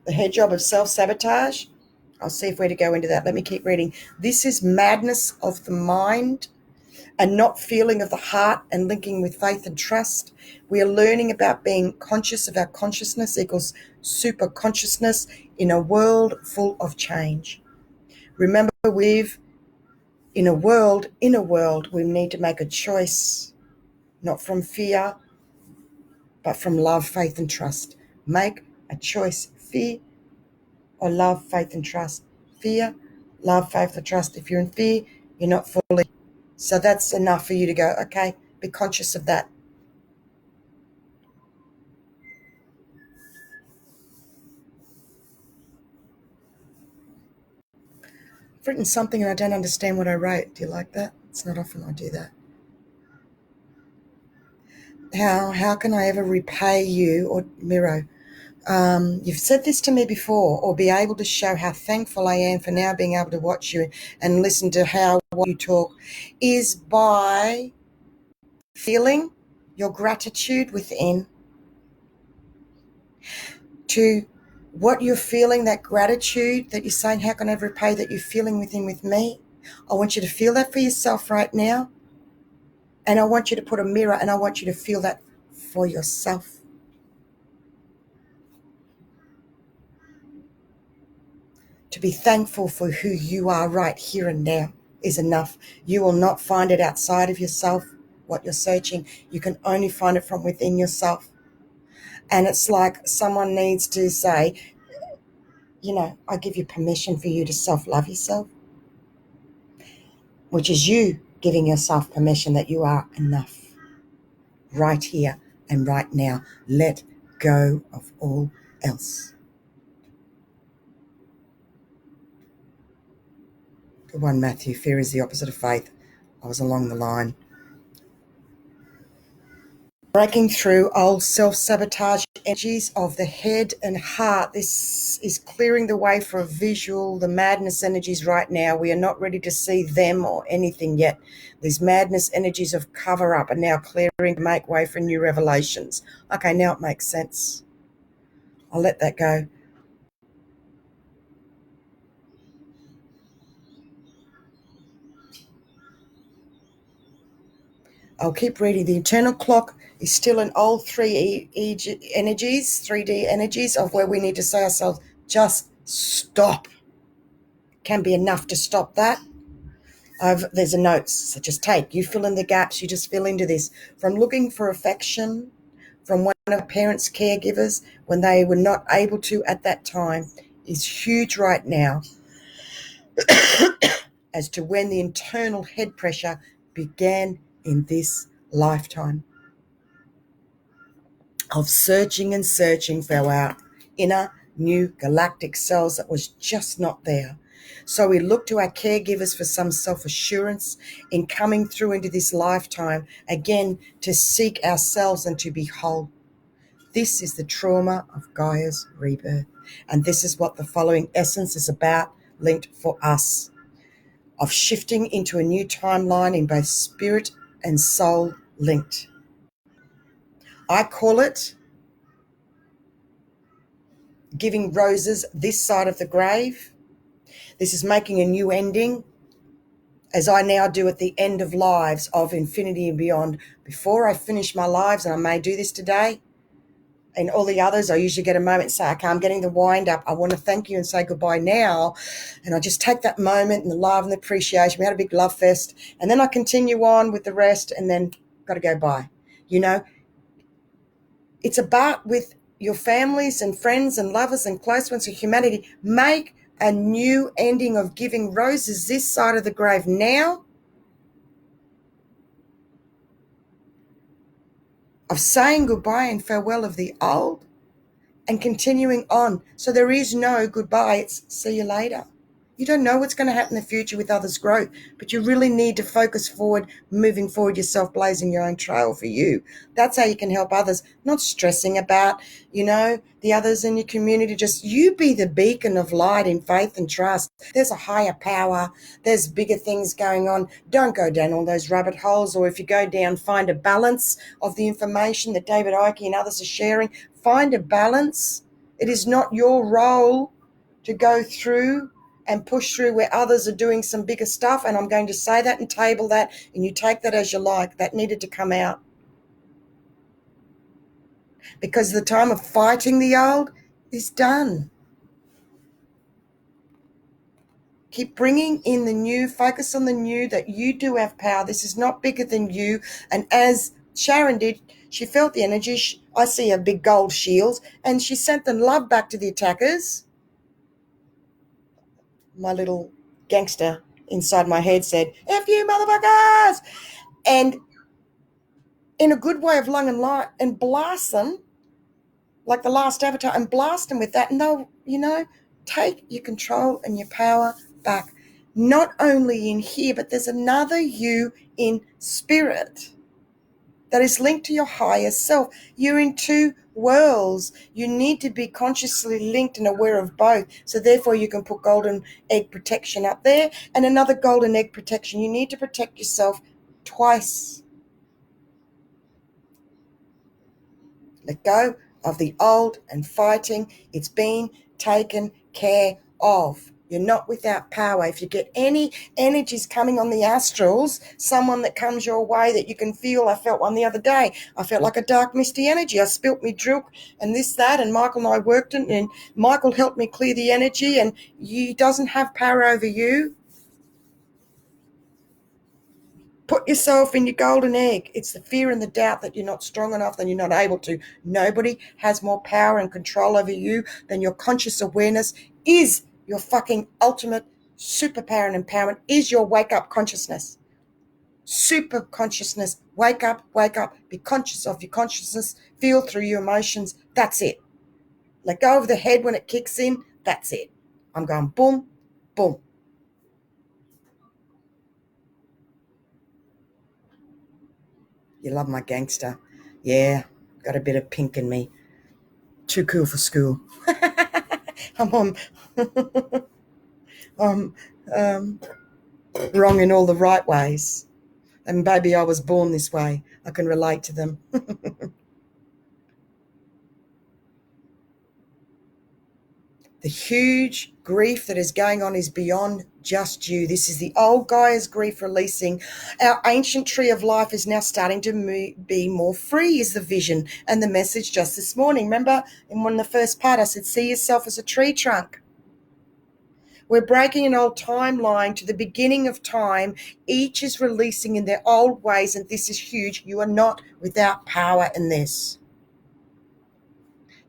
The head job of self-sabotage. I'll see if we're to go into that. Let me keep reading. This is madness of the mind and not feeling of the heart and linking with faith and trust. We are learning about being conscious of our consciousness equals super consciousness in a world full of change. Remember, in a world, we need to make a choice, not from fear, but from love, faith, and trust. Make a choice. Fear or love, faith, and trust. Fear, love, faith, and trust. If you're in fear, you're not fully. So that's enough for you to go, okay, be conscious of that. I've written something and I don't understand what I wrote. Do you like that? It's not often I do that. How can I ever repay you, or Miro? You've said this to me before, or be able to show how thankful I am for now being able to watch you and listen to what you talk, is by feeling your gratitude within to what you're feeling, that gratitude that you're saying, how can I repay that you're feeling within with me? I want you to feel that for yourself right now. And I want you to put a mirror and I want you to feel that for yourself. To be thankful for who you are right here and now is enough. You will not find it outside of yourself, what you're searching. You can only find it from within yourself. And it's like someone needs to say, I give you permission for you to self-love yourself, which is you giving yourself permission that you are enough right here and right now. Let go of all else. Good one, Matthew. Fear is the opposite of faith. I was along the line. Breaking through old self-sabotage energies of the head and heart. This is clearing the way for a visual, the madness energies right now. We are not ready to see them or anything yet. These madness energies of cover-up are now clearing to make way for new revelations. Okay, now it makes sense. I'll let that go. I'll keep reading. The internal clock is still in old 3D energies of where we need to say ourselves, just stop. Can be enough to stop that. There's a note, so just take. You fill in the gaps. You just fill into this. From looking for affection from one of parents' caregivers when they were not able to at that time is huge right now as to when the internal head pressure began in this lifetime of searching and searching for our inner new galactic selves that was just not there. So we look to our caregivers for some self-assurance in coming through into this lifetime, again, to seek ourselves and to be whole. This is the trauma of Gaia's rebirth. And this is what the following essence is about, linked for us, of shifting into a new timeline in both spirit and soul linked. I call it giving roses this side of the grave. This is making a new ending, as I now do at the end of lives of infinity and beyond, before I finish my lives, and I may do this today, and all the others, I usually get a moment and say, okay, I'm getting the wind up. I want to thank you and say goodbye now. And I just take that moment and the love and the appreciation. We had a big love fest. And then I continue on with the rest and then got to go by. You know, it's about with your families and friends and lovers and close ones of humanity. Make a new ending of giving roses this side of the grave now, of saying goodbye and farewell of the old, and continuing on. So there is no goodbye, it's see you later. You don't know what's going to happen in the future with others' growth, but you really need to focus forward, moving forward yourself, blazing your own trail for you. That's how you can help others, not stressing about, the others in your community. Just you be the beacon of light in faith and trust. There's a higher power. There's bigger things going on. Don't go down all those rabbit holes, or if you go down, find a balance of the information that David Icke and others are sharing. Find a balance. It is not your role to go through and push through where others are doing some bigger stuff. And I'm going to say that and table that, and you take that as you like. That needed to come out. Because the time of fighting the old is done. Keep bringing in the new. Focus on the new, that you do have power. This is not bigger than you. And as Sharon did, she felt the energy. I see a big gold shield, and she sent the love back to the attackers. My little gangster inside my head said, F you motherfuckers! And in a good way of lung and light, and blast them like the last avatar, and blast them with that. And they'll, take your control and your power back. Not only in here, but there's another you in spirit that is linked to your higher self. You're in two worlds. You need to be consciously linked and aware of both. So therefore you can put golden egg protection up there and another golden egg protection. You need to protect yourself twice. Let go of the old and fighting. It's been taken care of. You're not without power. If you get any energies coming on the astrals, someone that comes your way that you can feel, I felt one the other day. I felt like a dark, misty energy. I spilt me drill and this, that, and Michael and I worked it, and Michael helped me clear the energy, and he doesn't have power over you. Put yourself in your golden egg. It's the fear and the doubt that you're not strong enough, that you're not able to. Nobody has more power and control over you than your conscious awareness. Is your fucking ultimate superpower and empowerment is your wake-up consciousness. Super consciousness. Wake up, be conscious of your consciousness, feel through your emotions. That's it. Let go of the head when it kicks in. That's it. I'm going boom, boom. You love my gangster. Yeah, got a bit of pink in me. Too cool for school. I'm on wrong in all the right ways. And baby, I was born this way. I can relate to them. The huge grief that is going on is beyond just you. This is the old Gaia's grief releasing. Our ancient tree of life is now starting to be more free, is the vision and the message just this morning. Remember in one of the first part I said, see yourself as a tree trunk. We're breaking an old timeline to the beginning of time. Each is releasing in their old ways, and this is huge. You are not without power in this.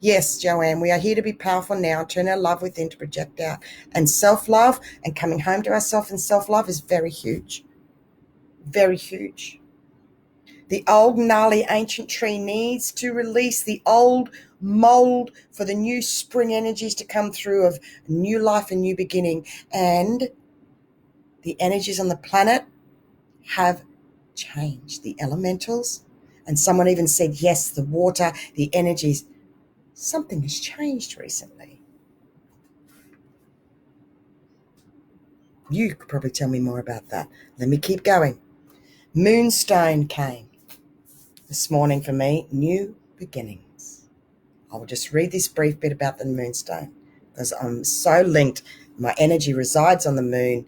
Yes, Joanne, we are here to be powerful now, turn our love within to project out. And self-love and coming home to ourselves and self-love is very huge. Very huge. The old gnarly ancient tree needs to release the old mold for the new spring energies to come through of new life and new beginning. And the energies on the planet have changed. The elementals, and someone even said, yes, the water, the energies. Something has changed recently. You could probably tell me more about that. Let me keep going. Moonstone came this morning for me. New beginnings. I will just read this brief bit about the Moonstone because I'm so linked. My energy resides on the moon.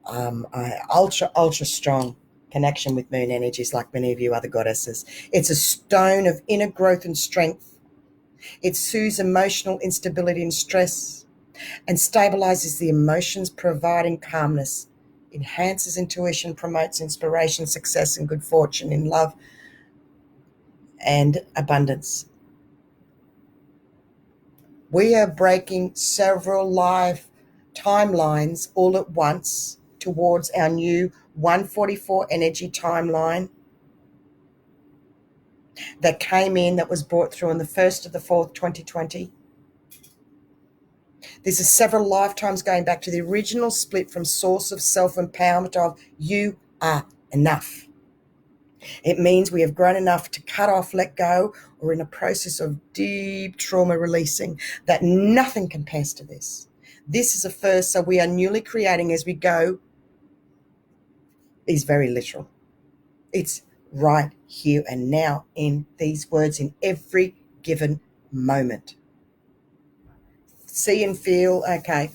ultra strong connection with moon energies, like many of you other goddesses. It's a stone of inner growth and strength. It soothes emotional instability and stress and stabilizes the emotions, providing calmness, enhances intuition, promotes inspiration, success, and good fortune in love and abundance. We are breaking several life timelines all at once towards our new 144 energy timeline that came in, that was brought through on the 1st of the 4th, 2020. This is several lifetimes going back to the original split from source of self-empowerment of you are enough. It means we have grown enough to cut off, let go, or in a process of deep trauma releasing, that nothing compares to this. This is a first, so we are newly creating as we go is very literal. It's right here and now in these words in every given moment. See and feel, okay.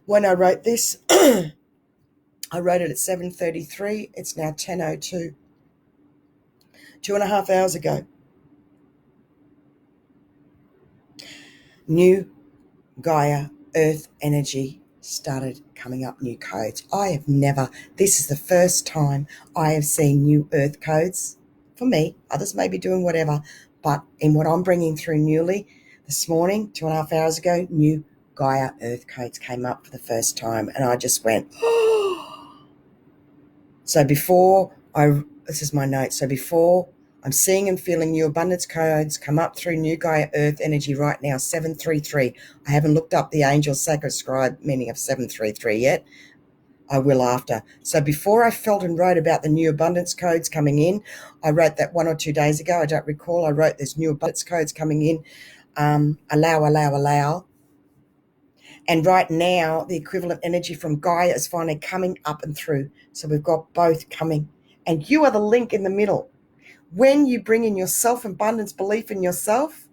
When I wrote this, I wrote it at 7:33. It's now 10:02. 2.5 hours ago. New Gaia Earth energy started coming up, new codes. This is the first time I have seen new Earth codes for me. Others may be doing whatever, but in what I'm bringing through newly this morning, 2.5 hours ago, new Gaia Earth codes came up for the first time, and I just went, oh. So this is my note. So before I'm seeing and feeling new abundance codes come up through new Gaia Earth energy right now, 733. I haven't looked up the angel sacred scribe meaning of 733 yet. I will after. So before I felt and wrote about the new abundance codes coming in, I wrote that 1 or 2 days ago. I don't recall. I wrote there's new abundance codes coming in. Allow. And right now, the equivalent energy from Gaia is finally coming up and through. So we've got both coming. And you are the link in the middle. When you bring in your self-abundance belief in yourself,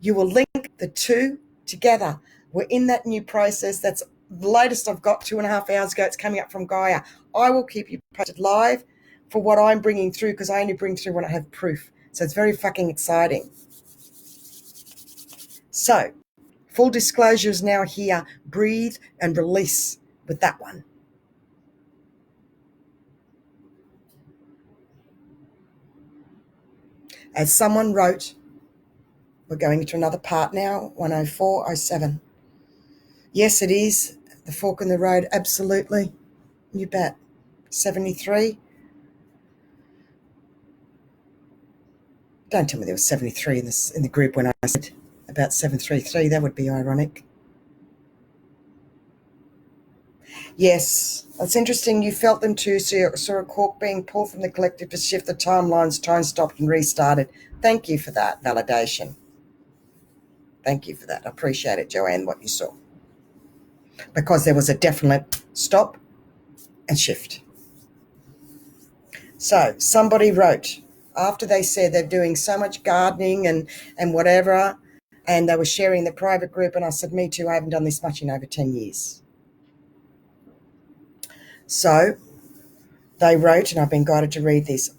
you will link the two together. We're in that new process. That's the latest I've got 2.5 hours ago. It's coming up from Gaia. I will keep you posted live for what I'm bringing through, because I only bring through when I have proof. So it's very fucking exciting. So full disclosure is now here. Breathe and release with that one. As someone wrote, we're going into another part now, 10407. Yes, it is the fork in the road. Absolutely. You bet. 73. Don't tell me there was 73 in the group when I said about 733. That would be ironic. Yes, it's interesting. You felt them too. So you saw a cork being pulled from the collective to shift the timelines. Time stopped and restarted. Thank you for that validation. Thank you for that. I appreciate it, Joanne, what you saw. Because there was a definite stop and shift. So somebody wrote, after they said they're doing so much gardening and whatever, and they were sharing the private group, and I said, me too, I haven't done this much in over 10 years. So they wrote, and I've been guided to read this.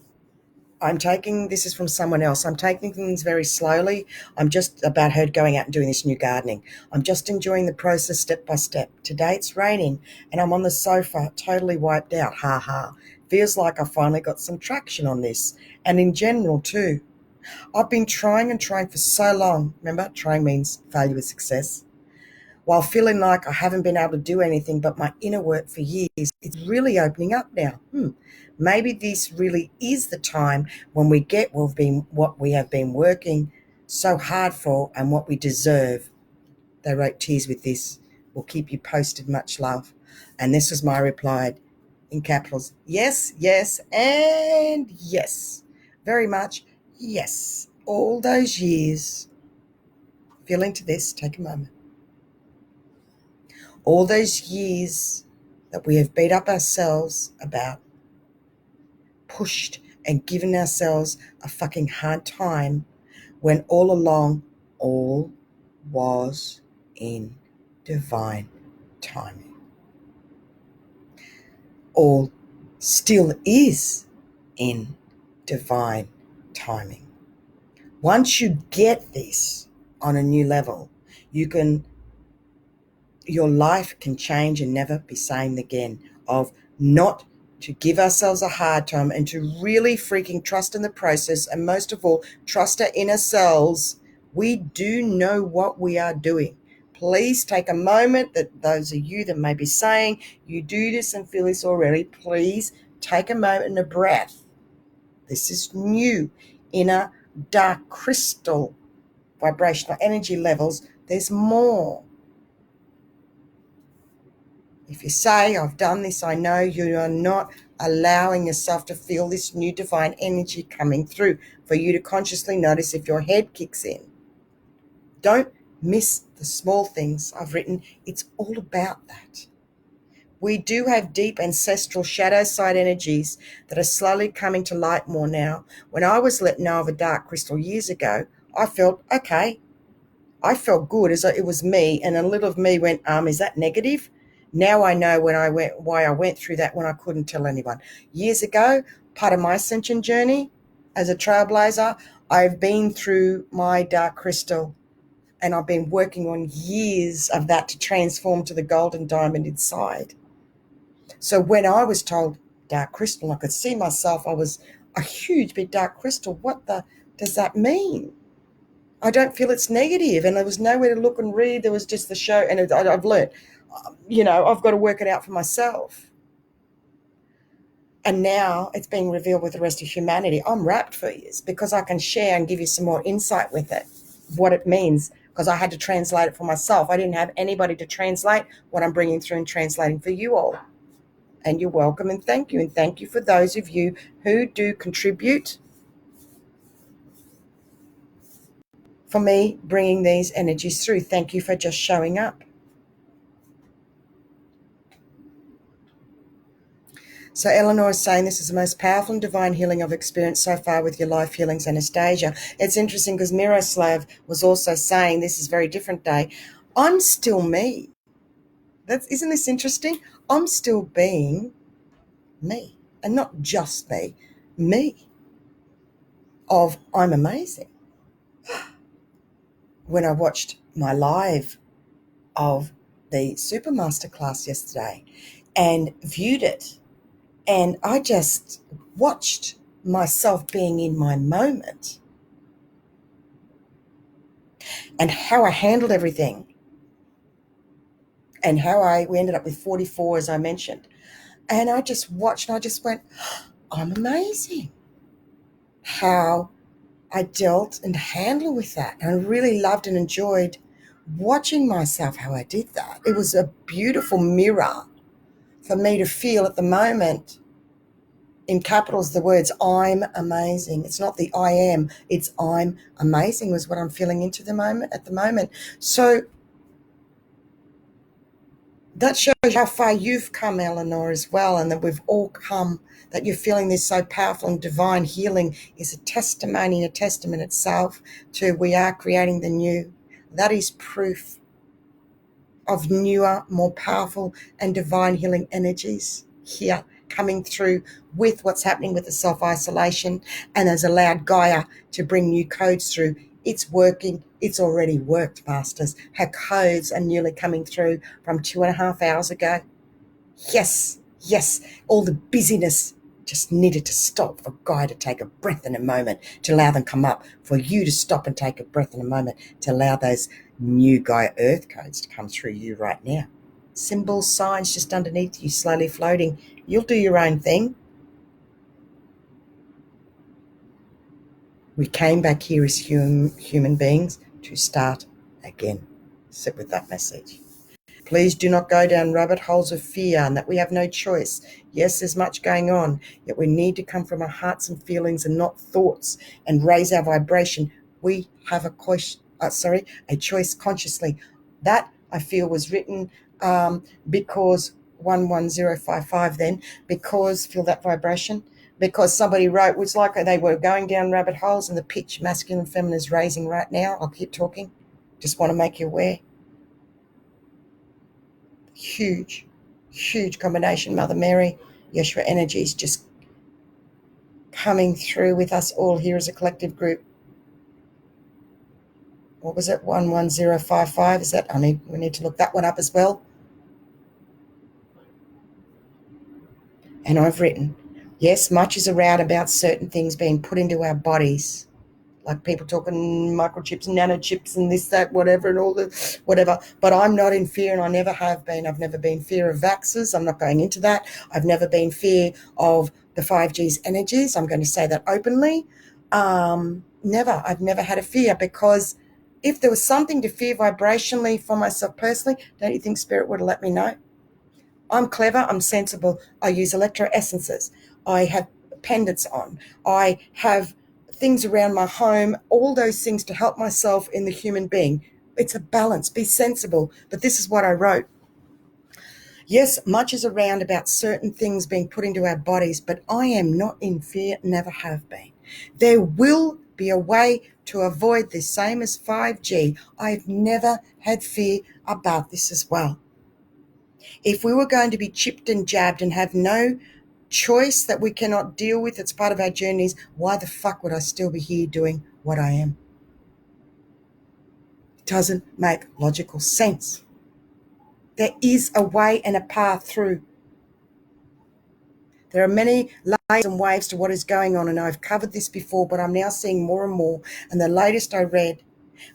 This is from someone else. I'm taking things very slowly. I'm just about her going out and doing this new gardening. I'm just enjoying the process step by step. Today it's raining and I'm on the sofa, totally wiped out. Ha ha. Feels like I finally got some traction on this. And in general too. I've been trying for so long. Remember, trying means failure with success. While feeling like I haven't been able to do anything but my inner work for years, it's really opening up now. Maybe this really is the time when we get what we have been working so hard for and what we deserve. They wrote tears with this. We'll keep you posted. Much love. And this was my reply in capitals. Yes, yes, and yes. Very much yes. All those years. Feeling to this, take a moment. All those years that we have beat up ourselves about, pushed and given ourselves a fucking hard time, when all along all was in divine timing. all still is in divine timing. Once you get this on a new level, your life can change and never be same again, of not to give ourselves a hard time and to really freaking trust in the process, and most of all, trust our inner selves. We do know what we are doing. Please take a moment, that those of you that may be saying you do this and feel this already, please take a moment and a breath. This is new. Inner dark crystal vibrational energy levels. There's more. If you say, I've done this, I know, you are not allowing yourself to feel this new divine energy coming through for you to consciously notice if your head kicks in. Don't miss the small things I've written. It's all about that. We do have deep ancestral shadow side energies that are slowly coming to light more now. When I was let know of a dark crystal years ago, I felt okay. I felt good, as it was me, and a little of me went, is that negative? Now I know why I went through that when I couldn't tell anyone. Years ago, part of my ascension journey as a trailblazer, I've been through my dark crystal, and I've been working on years of that to transform to the golden diamond inside. So when I was told dark crystal, I could see myself, I was a huge big dark crystal. What does that mean? I don't feel it's negative, and there was nowhere to look and read. There was just the show, and I've learned, I've got to work it out for myself. And now it's being revealed with the rest of humanity. I'm wrapped for years because I can share and give you some more insight with it, what it means, because I had to translate it for myself. I didn't have anybody to translate what I'm bringing through and translating for you all. And you're welcome, and thank you. And thank you for those of you who do contribute for me bringing these energies through. Thank you for just showing up. So Eleanor is saying, this is the most powerful and divine healing I've experienced so far with your life healings, Anastasia. It's interesting because Miroslav was also saying, this is a very different day. I'm still me. Isn't this interesting? I'm still being me, and not just me. I'm amazing. When I watched my live of the Super Masterclass yesterday and viewed it, and I just watched myself being in my moment and how I handled everything, and how we ended up with 44, as I mentioned. And I just watched and I just went, I'm amazing how I dealt and handled with that. And I really loved and enjoyed watching myself, how I did that. It was a beautiful mirror for me to feel at the moment, in capitals, the words I'm amazing. It's not the I am, it's I'm amazing was what I'm feeling at the moment. So that shows how far you've come, Eleanor, as well, and that we've all come, that you're feeling this so powerful, and divine healing is a testimony, a testament itself to we are creating the new. That is proof of newer, more powerful and divine healing energies here coming through with what's happening with the self-isolation, and has allowed Gaia to bring new codes through. It's working. It's already worked, Masters. Her codes are newly coming through from 2.5 hours ago. Yes, all the busyness just needed to stop for Gaia to take a breath in a moment, to allow them come up, for you to stop and take a breath in a moment, to allow those new Gaia Earth codes to come through you right now. Symbols, signs just underneath you, slowly floating. You'll do your own thing. We came back here as human beings to start again. Sit with that message. Please do not go down rabbit holes of fear, and that we have no choice. Yes, there's much going on, yet we need to come from our hearts and feelings and not thoughts, and raise our vibration. We have a choice consciously. That, I feel, was written because 11055 then, because feel that vibration, because somebody wrote, it was like they were going down rabbit holes, and the pitch masculine feminine is raising right now. I'll keep talking. Just want to make you aware. Huge combination, Mother Mary. Yeshua energies just coming through with us all here as a collective group. What was it? 11055. Is that? We need to look that one up as well. And I've written, yes, much is around about certain things being put into our bodies, like people talking microchips and nanochips and this, that, whatever, and all the whatever. But I'm not in fear, and I never have been. I've never been fear of vaxxers. I'm not going into that. I've never been fear of the 5G's energies. I'm going to say that openly. Never. I've never had a fear, because if there was something to fear vibrationally for myself personally, don't you think Spirit would have let me know? I'm clever, I'm sensible, I use electro essences, I have pendants on, I have things around my home, all those things to help myself in the human being. It's a balance, be sensible. But this is what I wrote. Yes, much is around about certain things being put into our bodies, but I am not in fear, never have been. There will be a way to avoid this, same as 5G. I've never had fear about this as well. If we were going to be chipped and jabbed and have no choice that we cannot deal with, it's part of our journeys, why the fuck would I still be here doing what I am? It doesn't make logical sense. There is a way and a path through. There are many layers and waves to what is going on, and I've covered this before, but I'm now seeing more and more. And the latest I read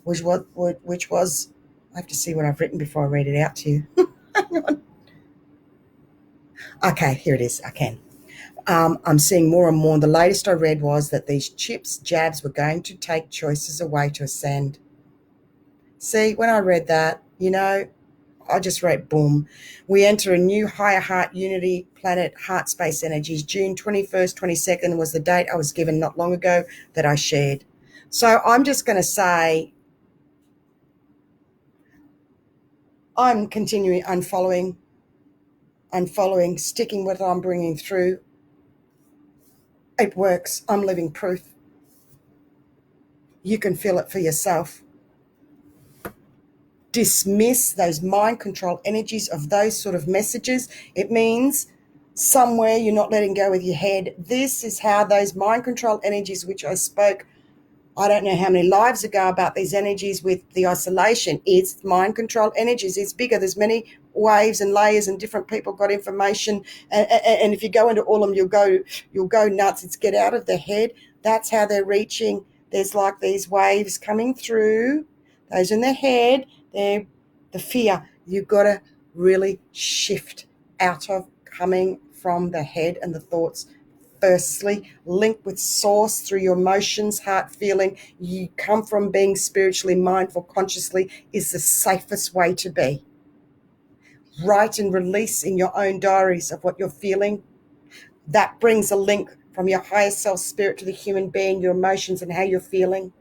was which was, I have to see what I've written before I read it out to you. Hang on. Okay, here it is. I can. I'm seeing more and more. The latest I read was that these chips, jabs, were going to take choices away to ascend. See, when I read that, I just wrote, boom. We enter a new higher heart unity planet heart space energies. June 21st, 22nd was the date I was given not long ago that I shared. So I'm just going to say I'm continuing unfollowing, sticking with what I'm bringing through. It works. I'm living proof. You can feel it for yourself. Dismiss those mind control energies of those sort of messages. It means somewhere you're not letting go with your head. This is how those mind control energies, which I spoke, I don't know how many lives ago, about these energies with the isolation. It's mind control energies. It's bigger. There's many waves and layers, and different people got information. And if you go into all of them, you'll go nuts. It's get out of the head. That's how they're reaching. There's like these waves coming through. Those in the head, they're the fear. You've got to really shift out of coming from the head and the thoughts. Firstly, link with source through your emotions, heart, feeling. You come from being spiritually mindful consciously is the safest way to be. Write and release in your own diaries of what you're feeling. That brings a link from your higher self spirit to the human being, your emotions and how you're feeling.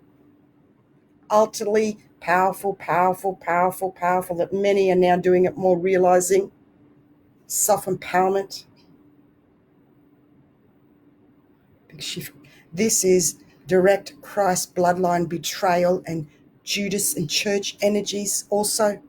Ultimately powerful, powerful, powerful, powerful, that many are now doing it more, realizing self-empowerment. Big shift. This is direct Christ bloodline betrayal and Judas and church energies also.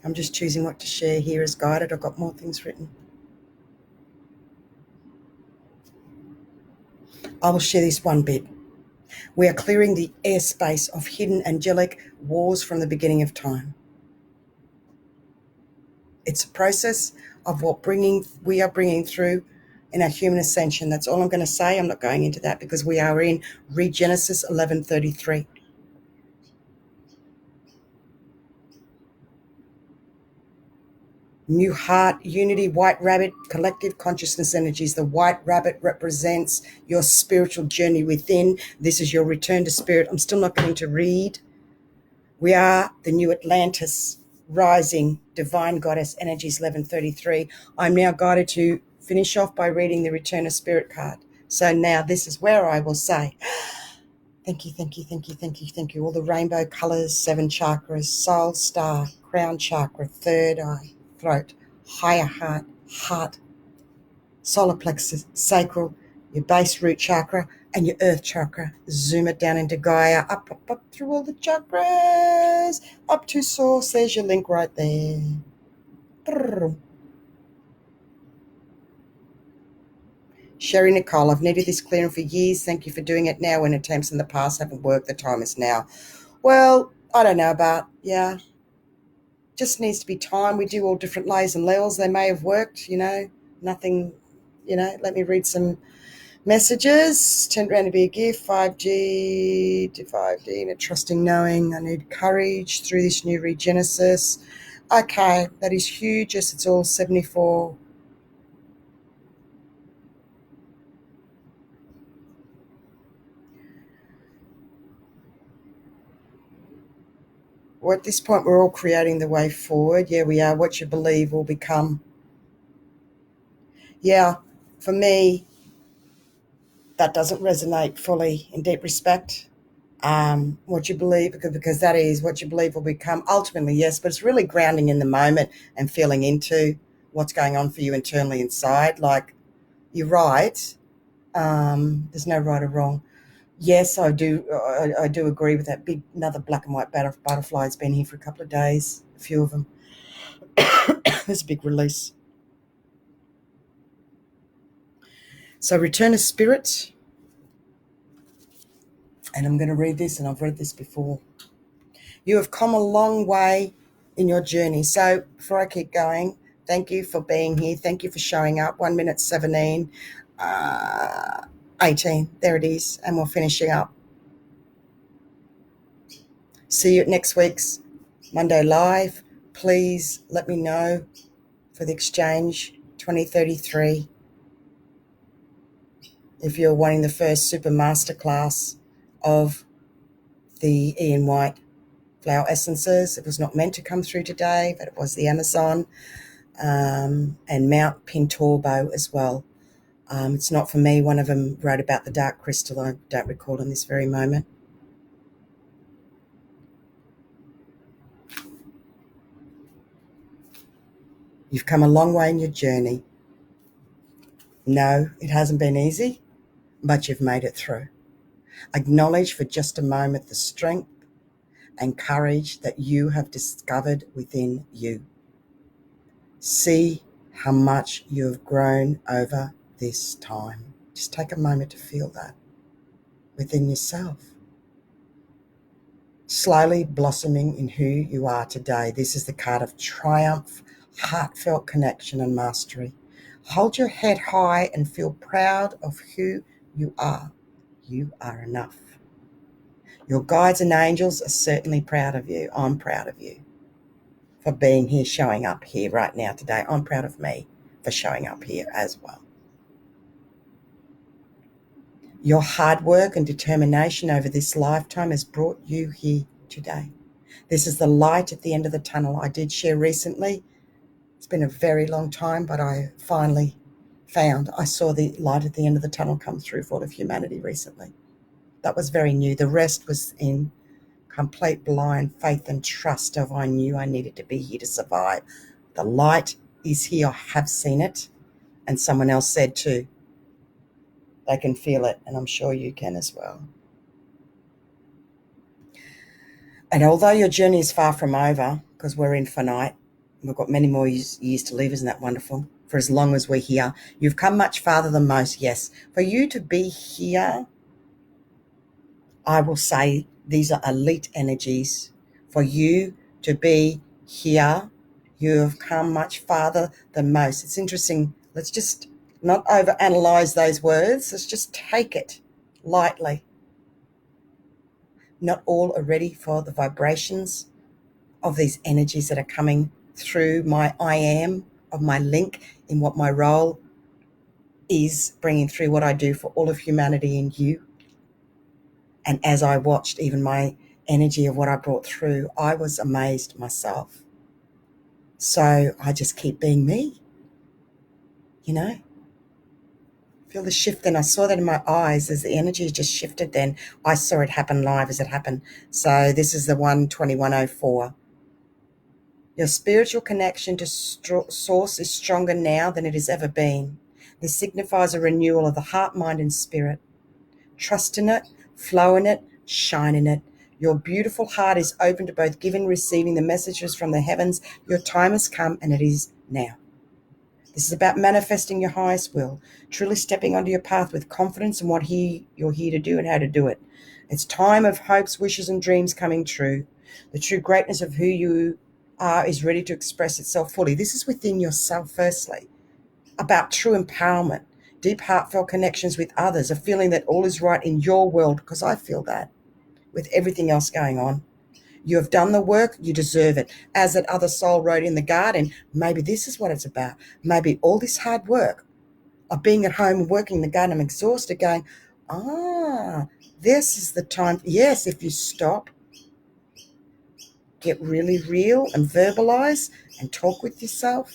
I'm just choosing what to share here as guided. I've got more things written. I will share this one bit. We are clearing the airspace of hidden angelic wars from the beginning of time. It's a process of what we are bringing through in our human ascension. That's all I'm going to say. I'm not going into that because we are in Regenesis 11:33. New heart, unity, white rabbit, collective consciousness energies. The white rabbit represents your spiritual journey within. This is your return to spirit. I'm still not going to read. We are the new Atlantis, rising, divine goddess energies 11:33. I'm now guided to finish off by reading the return of spirit card. So now this is where I will say, thank you, thank you, thank you, thank you, thank you. All the rainbow colors, 7 chakras, soul star, crown chakra, third eye, throat, higher heart, heart. solar plexus, sacral, your base root chakra, and your earth chakra. Zoom it down into Gaia, up through all the chakras, up to source. There's your link right there. Sherry Nicole, I've needed this clearing for years. Thank you for doing it now when attempts in the past haven't worked. The time is now. Well, I don't know about, just needs to be time. We do all different layers and levels. They may have worked, nothing, let me read some messages. 10 grand to be a gift, 5G to 5D, and a trusting knowing. I need courage through this new regenesis. Okay, that is huge. Yes, it's all 74. Well, at this point, we're all creating the way forward. Yeah, we are. What you believe will become. Yeah, for me, that doesn't resonate fully. In deep respect, what you believe, because that is what you believe will become. Ultimately, yes, but it's really grounding in the moment and feeling into what's going on for you internally inside. Like, you're right. There's no right or wrong. Yes, I do. I do agree with that. Another black and white butterfly has been here for a couple of days. A few of them. There's a big release. So, return of spirit. And I'm going to read this, and I've read this before. You have come a long way in your journey. So before I keep going, thank you for being here. Thank you for showing up. 1 minute 17, 18. There it is. And we're finishing up. See you at next week's Monday Live. Please let me know for the exchange 2033 if you're wanting the first super masterclass of the Ian White flower essences. It was not meant to come through today, but it was the Amazon. And Mount Pinturbo as well. It's not for me. One of them wrote about the dark crystal. I don't recall in this very moment. You've come a long way in your journey. No, it hasn't been easy, but you've made it through. Acknowledge for just a moment the strength and courage that you have discovered within you. See how much you have grown over this time. Just take a moment to feel that within yourself. Slowly blossoming in who you are today. This is the card of triumph, heartfelt connection and mastery. Hold your head high and feel proud of who you are. You are enough. Your guides and angels are certainly proud of you. I'm proud of you for being here, showing up here right now today. I'm proud of me for showing up here as well. Your hard work and determination over this lifetime has brought you here today. This is the light at the end of the tunnel. I did share recently. It's been a very long time, but I finally I saw the light at the end of the tunnel come through for all of humanity recently. That was very new. The rest was in complete blind faith and trust of I knew I needed to be here to survive. The light is here. I have seen it. And someone else said too, they can feel it, and I'm sure you can as well. And although your journey is far from over, because we're infinite, we've got many more years to live, isn't that wonderful? For as long as we're here, you've come much farther than most, yes. For you to be here, I will say these are elite energies. For you to be here, you have come much farther than most. It's interesting. Let's just not overanalyze those words. Let's just take it lightly. Not all are ready for the vibrations of these energies that are coming through my I am, of my link in what my role is, bringing through what I do for all of humanity and you. And as I watched even my energy of what I brought through, I was amazed myself. So I just keep being me, Feel the shift. And I saw that in my eyes as the energy just shifted. Then I saw it happen live as it happened. So this is the 12104. Your spiritual connection to source is stronger now than it has ever been. This signifies a renewal of the heart, mind, and spirit. Trust in it, flow in it, shine in it. Your beautiful heart is open to both giving and receiving the messages from the heavens. Your time has come, and it is now. This is about manifesting your highest will, truly stepping onto your path with confidence in what you're here to do and how to do it. It's time of hopes, wishes, and dreams coming true. The true greatness of who you are is ready to express itself fully. This is within yourself, firstly, about true empowerment, deep heartfelt connections with others, a feeling that all is right in your world, because I feel that with everything else going on. You have done the work, you deserve it. As that other soul wrote in the garden, maybe this is what it's about. Maybe all this hard work of being at home and working in the garden, I'm exhausted, going, this is the time. Yes, if you stop, get really real and verbalize and talk with yourself.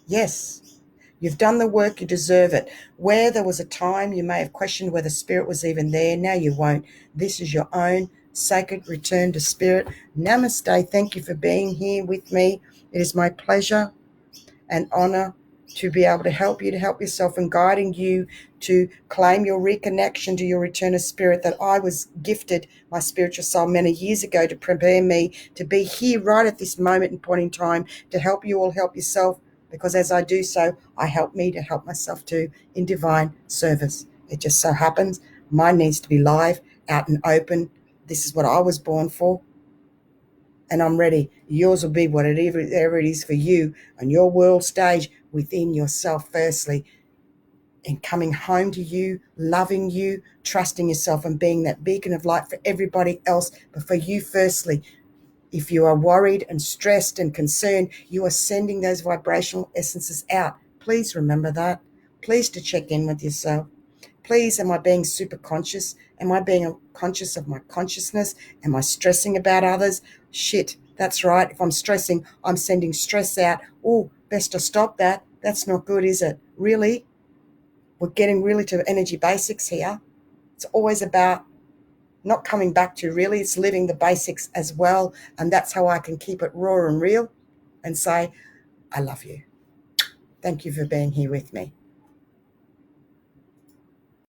Yes, you've done the work, you deserve it. Where there was a time you may have questioned whether spirit was even there, now you won't. This is your own sacred return to spirit. Namaste. Thank you for being here with me. It is my pleasure and honor to be able to help you to help yourself and guiding you to claim your reconnection to your return of spirit that I was gifted my spiritual soul many years ago to prepare me to be here right at this moment and point in time to help you all help yourself, because as I do so, I help me to help myself too in divine service. It just so happens mine needs to be live, out and open. This is what I was born for, and I'm ready. Yours will be whatever it is for you on your world stage within yourself firstly, and coming home to you, loving you, trusting yourself and being that beacon of light for everybody else, but for you firstly. If you are worried and stressed and concerned, you are sending those vibrational essences out. Please remember that. Please to check in with yourself. Please, am I being super conscious? Am I being conscious of my consciousness? Am I stressing about others? Shit, that's right. If I'm stressing, I'm sending stress out. Oh, best to stop that. That's not good, is it? Really? We're getting really to energy basics here. It's always about not coming back to really, it's living the basics as well. And that's how I can keep it raw and real and say, I love you. Thank you for being here with me.